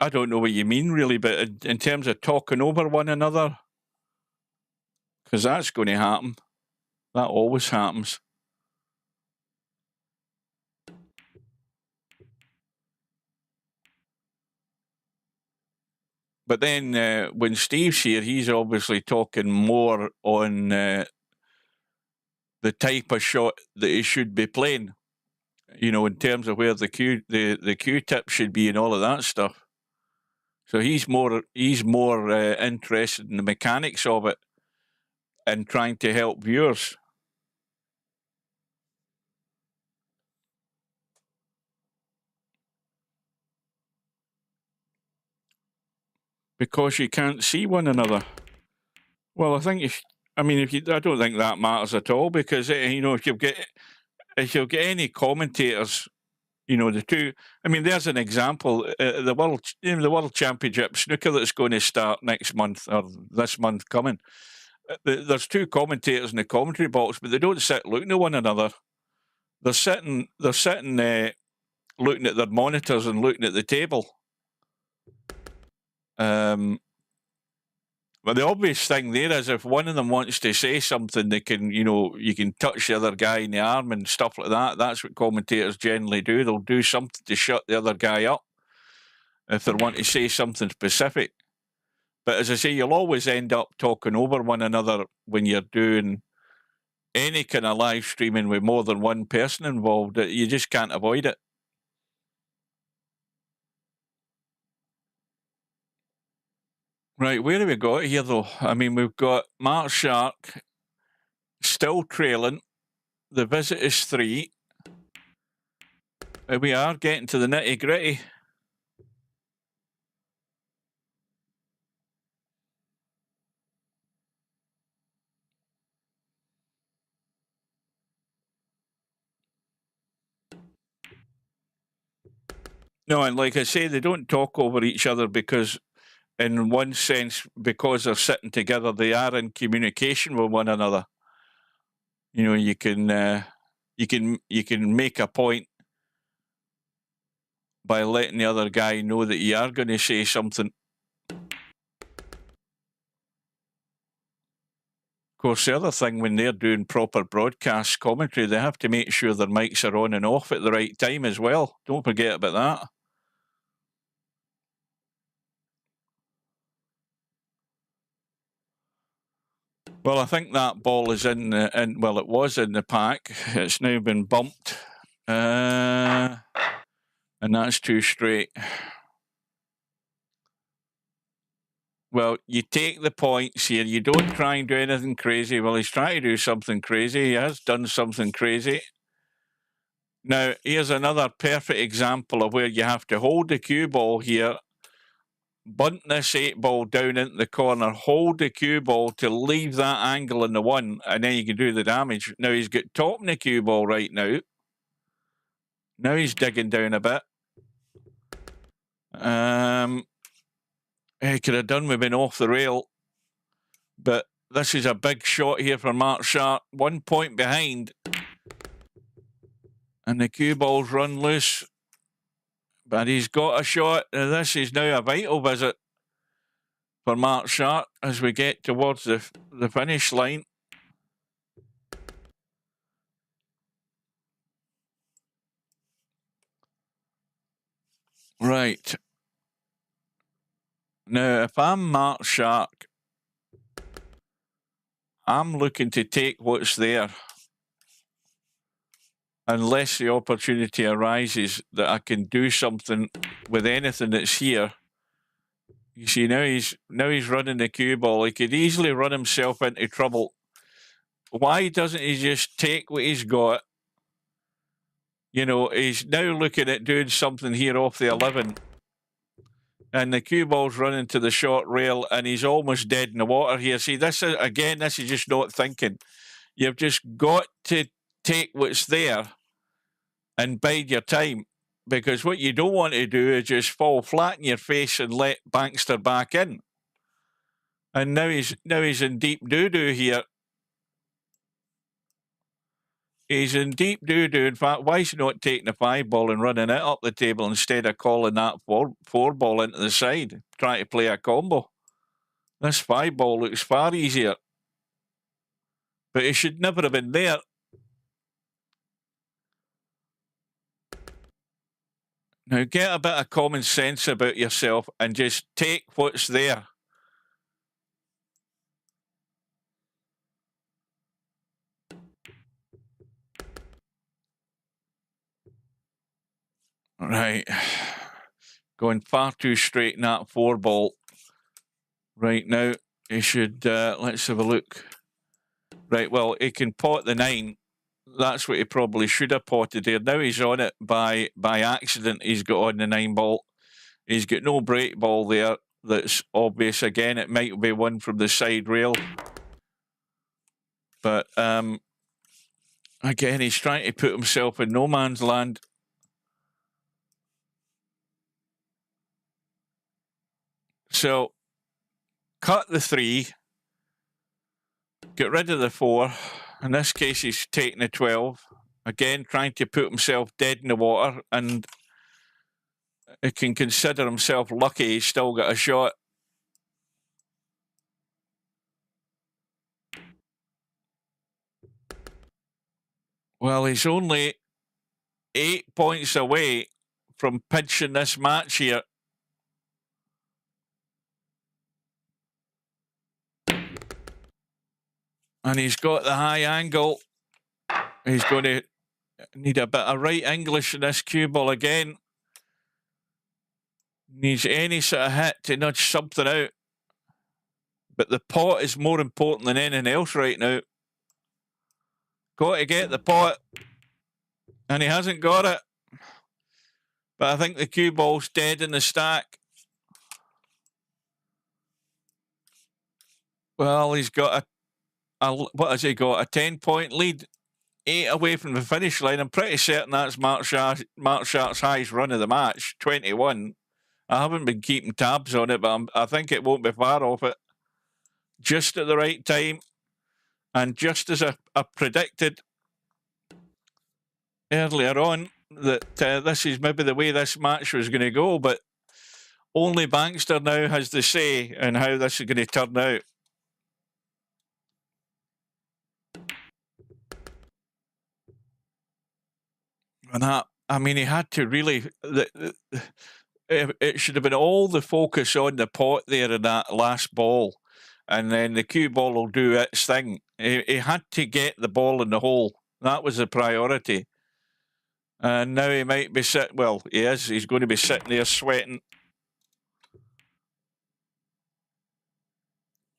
don't know what you mean really, but in terms of talking over one another, because that's going to happen. That always happens. But then when Steve's here, he's obviously talking more on the type of shot that he should be playing. You know, in terms of where the Q tip should be and all of that stuff. So he's more interested in the mechanics of it and trying to help viewers. Because you can't see one another. Well, I think I don't think that matters at all, because you know, if you get any commentators, you know, the two. I mean, there's an example: the World Championship snooker that's going to start next month or this month coming. There's two commentators in the commentary box, but they don't sit looking at one another. They're sitting looking at their monitors and looking at the table. But the obvious thing there is, if one of them wants to say something, they can, you know, you can touch the other guy in the arm and stuff like that. That's what commentators generally do. They'll do something to shut the other guy up if they want to say something specific. But as I say, you'll always end up talking over one another when you're doing any kind of live streaming with more than one person involved. You just can't avoid it. Right, where have we got here, though? I mean, we've got MarkShark still trailing. The visit is 3. We are getting to the nitty-gritty. No, and like I say, they don't talk over each other because, in one sense, because they're sitting together, they are in communication with one another. You know, you can make a point by letting the other guy know that you are going to say something. Of course, the other thing, when they're doing proper broadcast commentary, they have to make sure their mics are on and off at the right time as well. Don't forget about that. Well, I think that ball is well, it was in the pack. It's now been bumped. And that's too straight. Well, you take the points here. You don't try and do anything crazy. Well, he's trying to do something crazy. He has done something crazy. Now, here's another perfect example of where you have to hold the cue ball here, bunt this 8 ball down into the corner, hold the cue ball to leave that angle in the 1, and then you can do the damage. Now, he's got top in the cue ball right now. Now he's digging down a bit. He could have done with being off the rail, but this is a big shot here for MarkShark. 1 point behind, and the cue ball's run loose, but he's got a shot. This is now a vital visit for MarkShark as we get towards the finish line. Right. Now, if I'm MarkShark, I'm looking to take what's there. Unless the opportunity arises that I can do something with anything that's here. You see, now he's running the cue ball. He could easily run himself into trouble. Why doesn't he just take what he's got? You know, he's now looking at doing something here off the 11. And the cue ball's running to the short rail, and he's almost dead in the water here. See, this is just not thinking. You've just got to take what's there and bide your time, because what you don't want to do is just fall flat in your face and let Bankster back in. And now he's in deep doo-doo here. He's in deep doo-doo. In fact, why is he not taking the 5 ball and running it up the table instead of calling that 4 ball into the side, trying to play a combo? This 5 ball looks far easier. But he should never have been there. Now, get a bit of common sense about yourself and just take what's there. Right. Going far too straight in that 4 ball. Right now, he should, let's have a look. Right, well, he can pot the 9. That's what he probably should have potted there. Now he's on it by accident. He's got on the 9 ball. He's got no break ball there. That's obvious. Again, it might be one from the side rail. But again, he's trying to put himself in no man's land. So, cut the 3. Get rid of the 4. In this case, he's taking a 12. Again, trying to put himself dead in the water, and he can consider himself lucky he's still got a shot. Well, he's only 8 points away from pinching this match here. And he's got the high angle. He's going to need a bit of right English in this cue ball again. Needs any sort of hit to nudge something out. But the pot is more important than anything else right now. Got to get the pot. And he hasn't got it. But I think the cue ball's dead in the stack. Well, he's got what has he got? A 10-point lead. 8 away from the finish line. I'm pretty certain that's MarkShark's highest run of the match, 21. I haven't been keeping tabs on it, but I think it won't be far off it. Just at the right time. And just as I predicted earlier on, that this is maybe the way this match was going to go, but only Bankster now has the say in how this is going to turn out. And that, I mean, he had to really... It should have been all the focus on the pot there in that last ball. And then the cue ball will do its thing. He had to get the ball in the hole. That was the priority. And now he might be sitting... Well, he is. He's going to be sitting there sweating.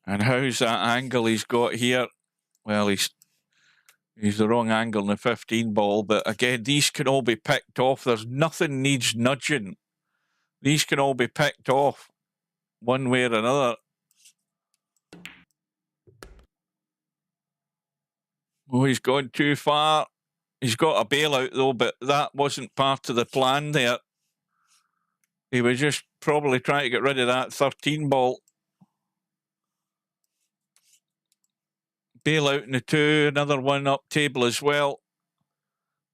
And how's that angle he's got here? Well, he's the wrong angle in the 15 ball. But again, these can all be picked off. There's nothing needs nudging. These can all be picked off one way or another. Oh, he's gone too far. He's got a bailout, though, but that wasn't part of the plan there. He was just probably trying to get rid of that 13 ball. Bailout in the 2, another one up table as well.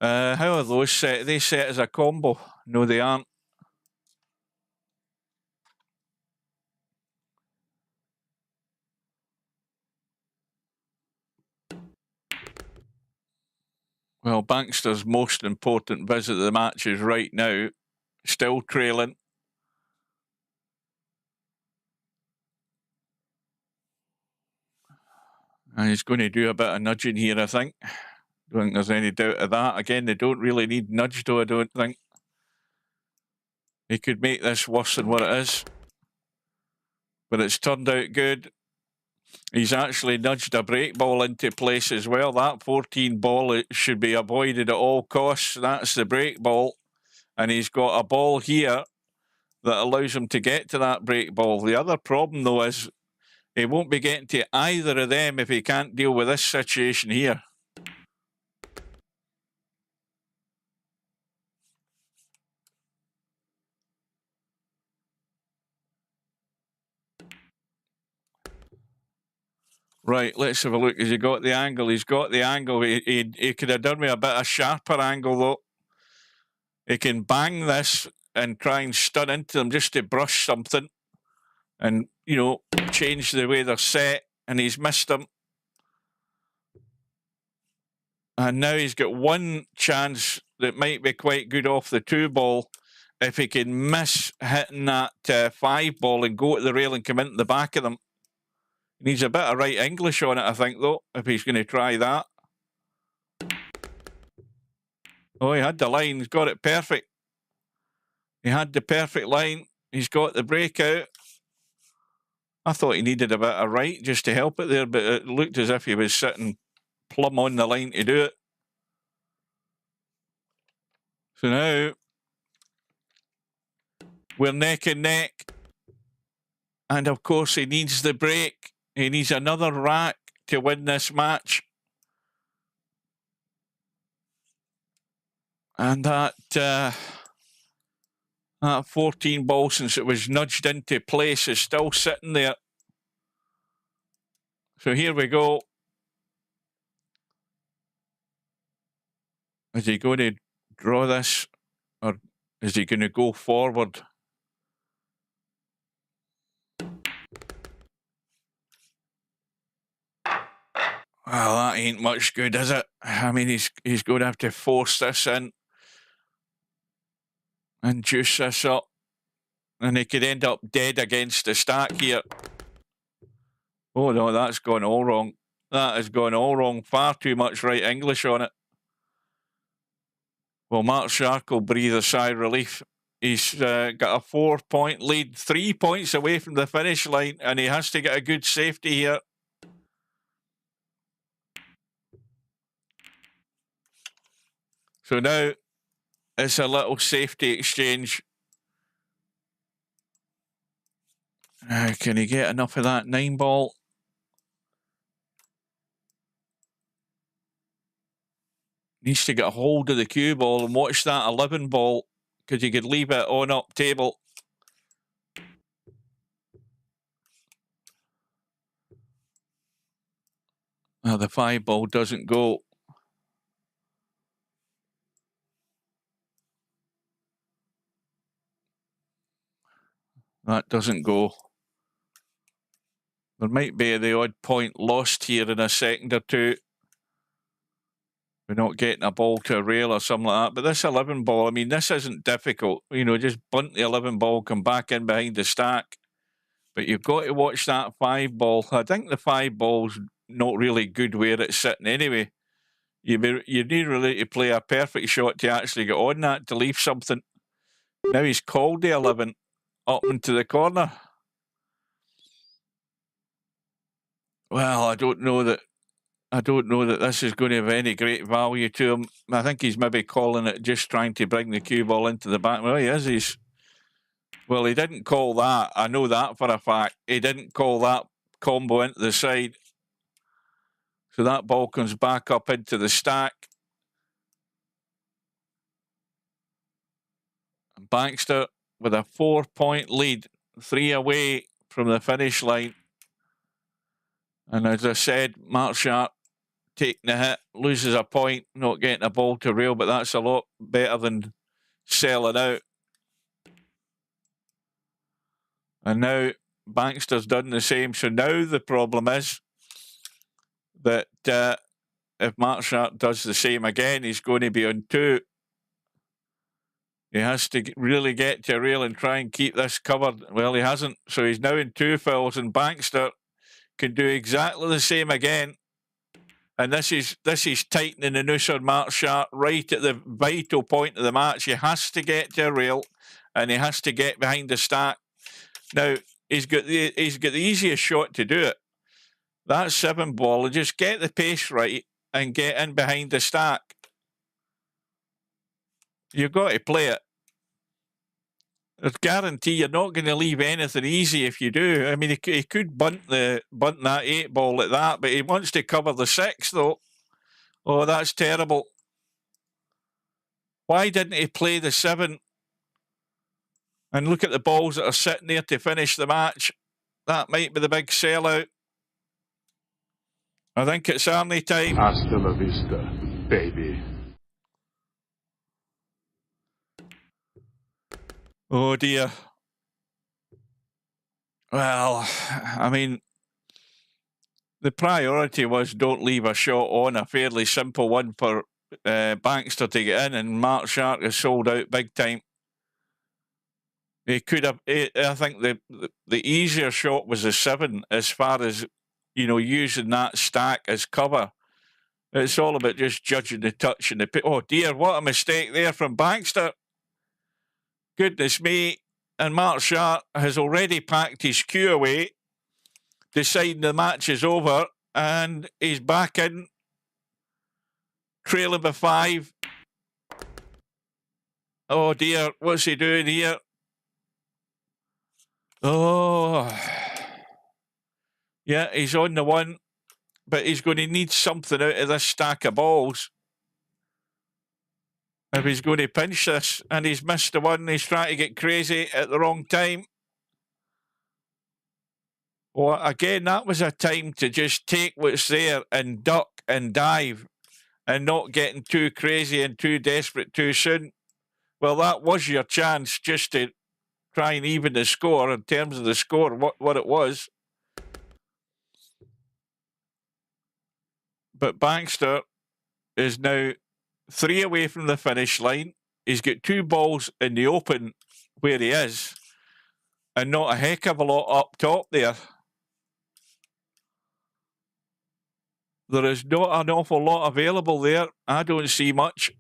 How are those set? Are they set as a combo? No, they aren't. Well, Bankster's most important visit of the match is right now. Still trailing. And he's going to do a bit of nudging here, I think. Don't think there's any doubt of that. Again, they don't really need nudge, though, I don't think. He could make this worse than what it is. But it's turned out good. He's actually nudged a break ball into place as well. That 14 ball, it should be avoided at all costs. That's the break ball. And he's got a ball here that allows him to get to that break ball. The other problem, though, is he won't be getting to either of them if he can't deal with this situation here. Right, let's have a look. Has he got the angle? He's got the angle. He could have done with a bit of sharper angle, though. He can bang this and try and stun into them just to brush something and, you know, change the way they're set. And he's missed them. And now he's got one chance that might be quite good off the 2 ball. If he can miss hitting that 5 ball and go to the rail and come into the back of them. He needs a bit of right English on it, I think, though, if he's going to try that. Oh, he had the line. He's got it perfect. He had the perfect line. He's got the breakout. I thought he needed a bit of right just to help it there, but it looked as if he was sitting plumb on the line to do it. So now we're neck and neck. And, of course, he needs the break. He needs another rack to win this match. And that 14 ball, since it was nudged into place, is still sitting there. So here we go. Is he going to draw this, or is he going to go forward? Well, that ain't much good, is it? I mean, he's going to have to force this in and juice this up. And he could end up dead against the stack here. Oh, no, that's gone all wrong. That has gone all wrong. Far too much right English on it. Well, MarkShark will breathe a sigh of relief. He's got a 4-point lead, 3 points away from the finish line, and he has to get a good safety here. So now it's a little safety exchange. Can he get enough of that 9 ball? Needs to get a hold of the cue ball and watch that 11 ball, because he could leave it on up table. The 5 ball doesn't go. That doesn't go. There might be the odd point lost here in a second or two. We're not getting a ball to a rail or something like that. But this 11 ball, I mean, this isn't difficult. You know, just bunt the 11 ball, come back in behind the stack. But you've got to watch that 5 ball. I think the 5 ball's not really good where it's sitting anyway. You need really to play a perfect shot to actually get on that, to leave something. Now he's called the 11 up into the corner. Well, I don't know that this is going to have any great value to him. I think he's maybe calling it just trying to bring the cue ball into the back. Well, he is. Well, he didn't call that. I know that for a fact. He didn't call that combo into the side. So that ball comes back up into the stack. And Bankster with a 4-point lead, 3 away from the finish line. And as I said, MarkShark taking the hit, loses a point, not getting a ball to rail, but that's a lot better than selling out. And now Bankster's done the same. So now the problem is that if MarkShark does the same again, he's going to be on 2. He has to really get to a rail and try and keep this covered. Well, he hasn't. So he's now in 2 fouls, and Bankster can do exactly the same again. And this is tightening the noose on MarkShark right at the vital point of the match. He has to get to a rail, and he has to get behind the stack. Now he's got the easiest shot to do it. That 7 ball, and just get the pace right and get in behind the stack. You've got to play it. I guarantee you're not going to leave anything easy if you do. I mean, he could bunt that 8 ball like that, but he wants to cover the 6 though. Oh, that's terrible. Why didn't he play the 7? And look at the balls that are sitting there to finish the match. That might be the big sellout. I think it's Arnie time. Hasta la vista, baby. Oh dear. Well, I mean, the priority was don't leave a shot on, a fairly simple one for Bankster to get in, and MarkShark has sold out big time. He could have, I think the easier shot was a 7 as far as, you know, using that stack as cover. It's all about just judging the touch and the pit. Oh dear, what a mistake there from Bankster. Goodness me. And MarkShark has already packed his cue away, deciding the match is over, and he's back in, trailing by 5. Oh dear, what's he doing here? Oh, yeah, he's on the 1, but he's going to need something out of this stack of balls if he's going to pinch this, and he's missed the 1. He's trying to get crazy at the wrong time. Well, again, that was a time to just take what's there and duck and dive and not getting too crazy and too desperate too soon. Well, that was your chance just to try and even the score in terms of the score, what it was. But Bankster is now 3 away from the finish line. He's got 2 balls in the open where he is, and not a heck of a lot up top there. There is not an awful lot available there. I don't see much.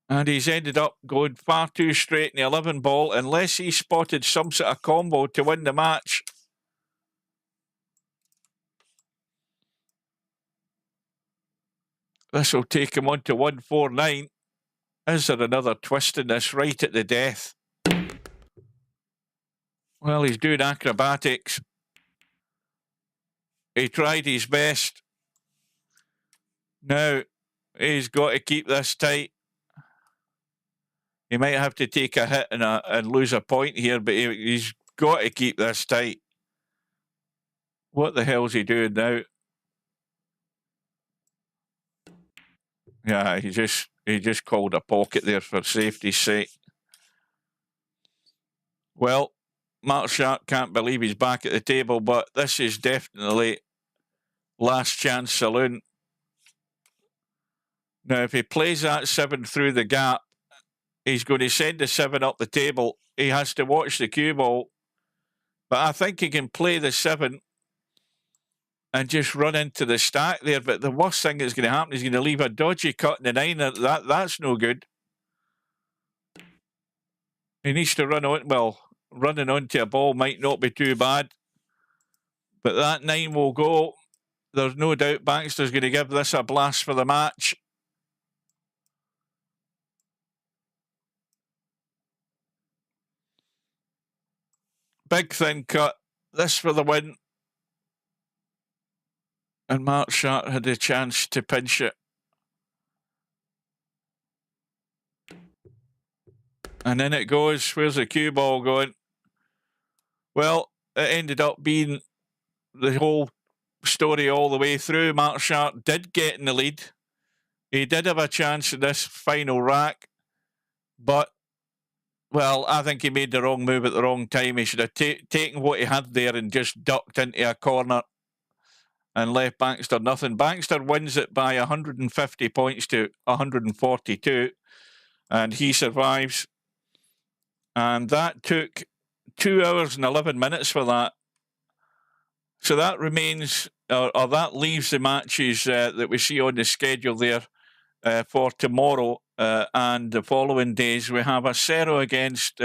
And he's ended up going far too straight in the 11 ball, unless he spotted some sort of combo to win the match. This will take him on to 149. Is there another twist in this right at the death? Well, he's doing acrobatics. He tried his best. Now, he's got to keep this tight. He might have to take a hit and lose a point here, but he's got to keep this tight. What the hell's he doing now? Yeah, he just called a pocket there for safety's sake. Well, MarkShark can't believe he's back at the table, but this is definitely last chance saloon. Now, if he plays that 7 through the gap, he's going to send the 7 up the table. He has to watch the cue ball. But I think he can play the 7 and just run into the stack there. But the worst thing that's going to happen is he's going to leave a dodgy cut in the 9. That's no good. He needs to run on. Well, running onto a ball might not be too bad. But that 9 will go. There's no doubt Bankster's going to give this a blast for the match. Big thin cut. This for the win. And MarkShark had a chance to pinch it. And in it goes. Where's the cue ball going? Well, it ended up being the whole story all the way through. MarkShark did get in the lead. He did have a chance in this final rack. But, well, I think he made the wrong move at the wrong time. He should have taken what he had there and just ducked into a corner and left Bankster nothing. Bankster wins it by 150 points to 142, and he survives. And that took 2 hours and 11 minutes for that. So that remains, or that leaves the matches that we see on the schedule there for tomorrow and the following days. We have Acero against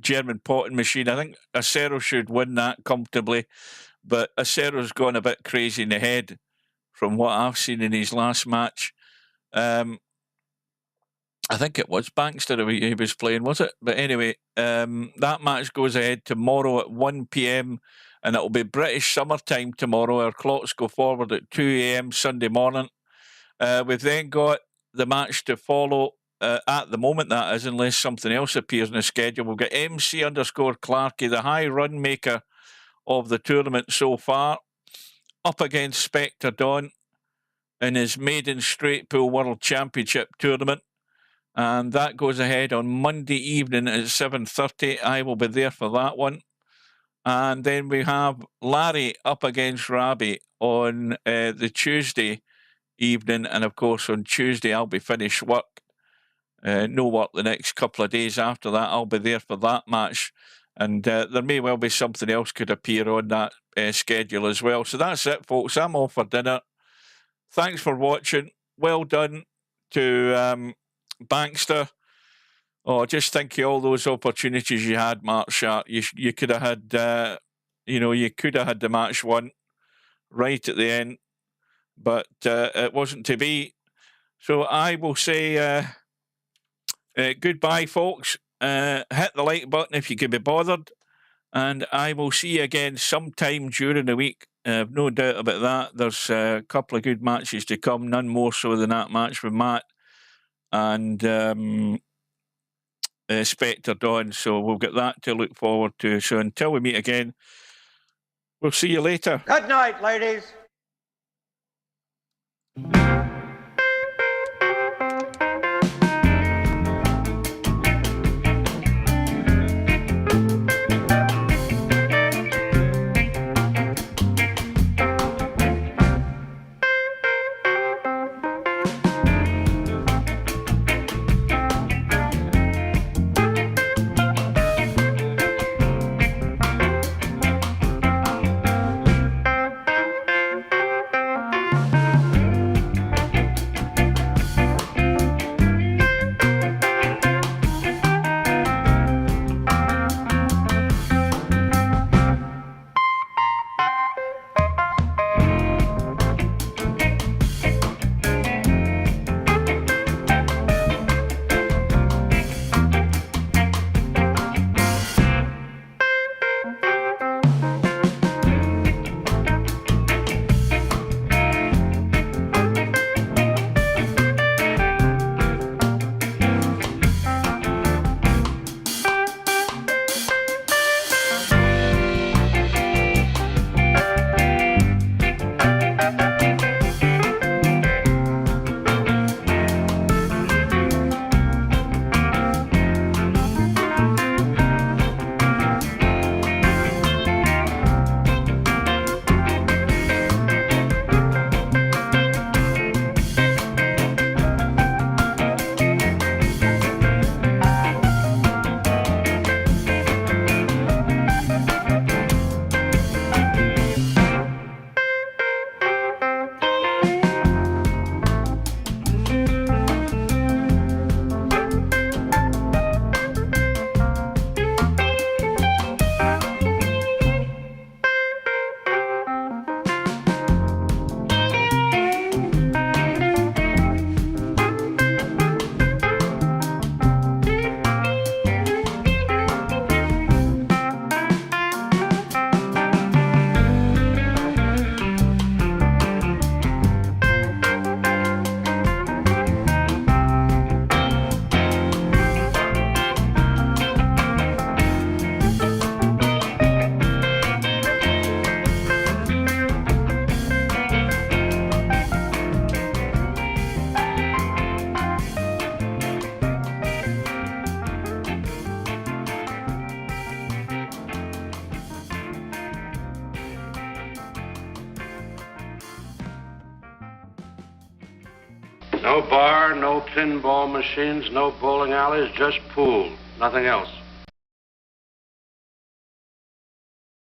German Potting Machine. I think Acero should win that comfortably, but Acero's gone a bit crazy in the head from what I've seen in his last match. I think it was Bankster he was playing, was it? But anyway, that match goes ahead tomorrow at 1 p.m. and it'll be British summertime tomorrow. Our clocks go forward at 2 a.m. Sunday morning. We've then got the match to follow at the moment, that is, unless something else appears in the schedule. We've got MC_Clarkey, the high run maker of the tournament so far, up against Spectre Dawn in his maiden straight pool World Championship tournament. And that goes ahead on Monday evening at 7:30. I will be there for that one. And then we have Larry up against Rabi on the Tuesday evening. And of course, on Tuesday, I'll be finished work. No work the next couple of days after that. I'll be there for that match. And there may well be something else could appear on that schedule as well. So that's it, folks. I'm off for dinner. Thanks for watching. Well done to Bankster. Oh, just think of all those opportunities you had, MarkShark. You could have had, you could have had the match won right at the end, but it wasn't to be. So I will say goodbye, folks. Hit the like button if you can be bothered, and I will see you again sometime during the week. I've no doubt about that. There's a couple of good matches to come, none more so than that match with Matt and Spectre Dawn. So we'll get that to look forward to. So until we meet again, we'll see you later. Good night, ladies. No bar, no pinball machines, no bowling alleys, just pool. Nothing else.